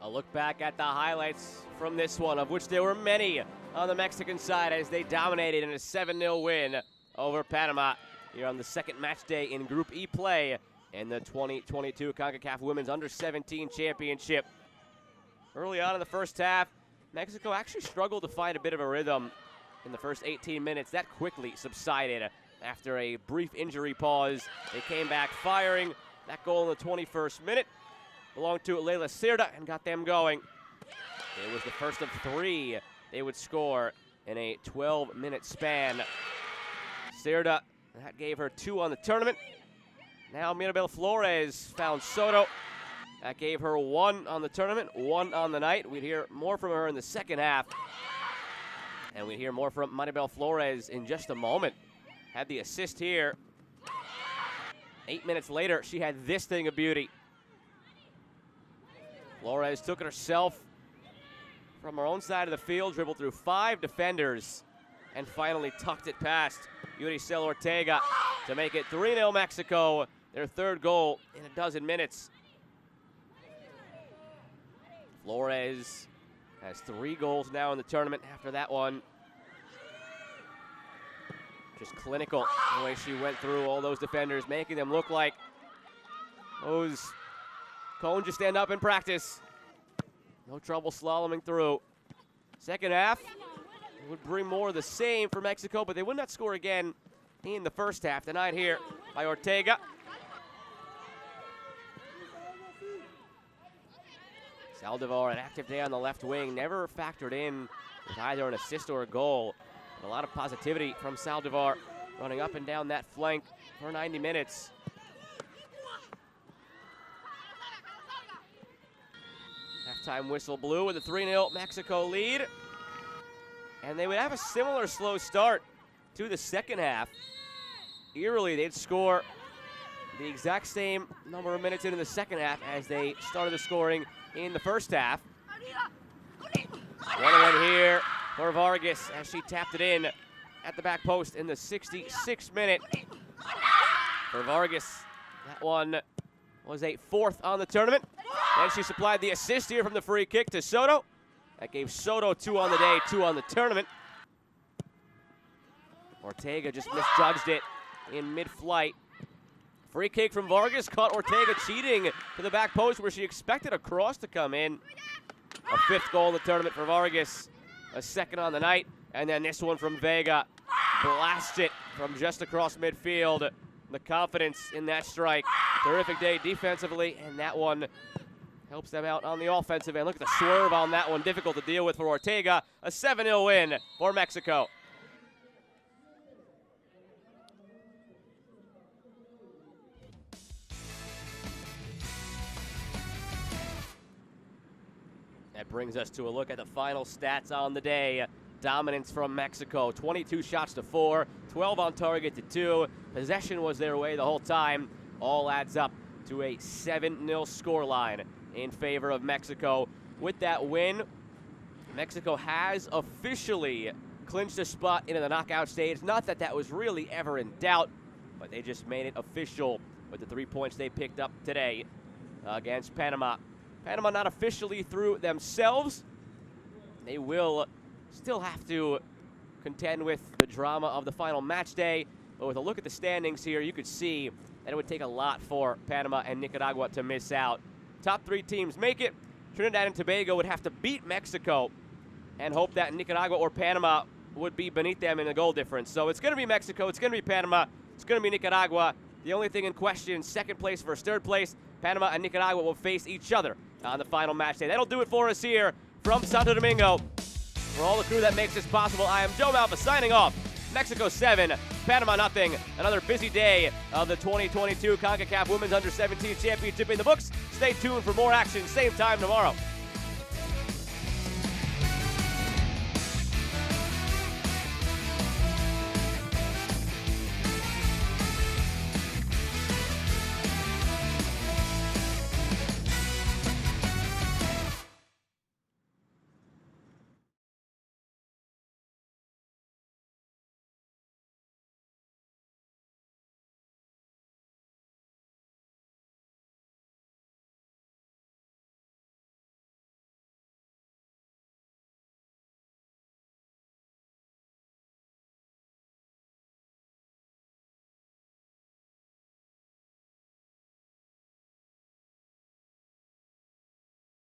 [SPEAKER 1] A look back at the highlights from this one, of which there were many on the Mexican side as they dominated in a 7-0 win over Panama here on the second match day in Group E play in the 2022 Concacaf Women's Under-17 Championship. Early on in the first half, Mexico actually struggled to find a bit of a rhythm in the first 18 minutes. That quickly subsided after a brief injury pause. They came back firing. That goal in the 21st minute belonged to Leila Sirda and got them going. It was the first of 3 they would score in a 12-minute span. Sirda, that gave her 2 on the tournament. Now Mirabel Flores found Soto. That gave her 1 on the tournament, 1 on the night. We'd hear more from her in the second half. And we'd hear more from Maribel Flores in just a moment. Had the assist here 8 minutes later, she had this thing of beauty. Flores took it herself from her own side of the field, dribbled through 5 defenders, and finally tucked it past Yuricel Ortega to make it 3-0 Mexico, their 3rd goal in a dozen minutes. Flores has 3 goals now in the tournament after that one. Just clinical the way she went through all those defenders, making them look like those cones just stand up in practice. No trouble slaloming through. Second half would bring more of the same for Mexico, but they would not score again in the first half. Denied here by Ortega. Saldivar, an active day on the left wing, never factored in with either an assist or a goal. A lot of positivity from Saldivar, running up and down that flank for 90 minutes. Halftime whistle blew with a 3-0 Mexico lead. And they would have a similar slow start to the second half. Eerily, they'd score the exact same number of minutes into the second half as they started the scoring in the first half. One here for Vargas as she tapped it in at the back post in the 66th minute. For Vargas, that one was a 4th on the tournament. And she supplied the assist here from the free kick to Soto. That gave Soto 2 on the day, 2 on the tournament. Ortega just misjudged it in mid-flight. Free kick from Vargas caught Ortega cheating to the back post where she expected a cross to come in. A 5th goal in the tournament for Vargas, a 2nd on the night, and then this one from Vega. Blast it from just across midfield. The confidence in that strike. Terrific day defensively, and that one helps them out on the offensive end. Look at the swerve on that one. Difficult to deal with for Ortega. A 7-0 win for Mexico. That brings us to a look at the final stats on the day. Dominance from Mexico, 22 shots to 4, 12 on target to 2. Possession was their way the whole time. All adds up to a 7-0 scoreline in favor of Mexico. With that win, Mexico has officially clinched a spot into the knockout stage. Not that that was really ever in doubt, but they just made it official with the 3 points they picked up today against Panama. Panama not officially through themselves. They will still have to contend with the drama of the final match day. But with a look at the standings here, you could see that it would take a lot for Panama and Nicaragua to miss out. Top 3 teams make it. Trinidad and Tobago would have to beat Mexico and hope that Nicaragua or Panama would be beneath them in the goal difference. So it's going to be Mexico, it's going to be Panama, it's going to be Nicaragua. The only thing in question, 2nd place versus 3rd place, Panama and Nicaragua will face each other on the final match day. That'll do it for us here from Santo Domingo. For all the crew that makes this possible, I am Joe Malfa signing off. Mexico 7, Panama nothing. Another busy day of the 2022 Concacaf Women's Under-17 Championship in the books. Stay tuned for more action, same time tomorrow.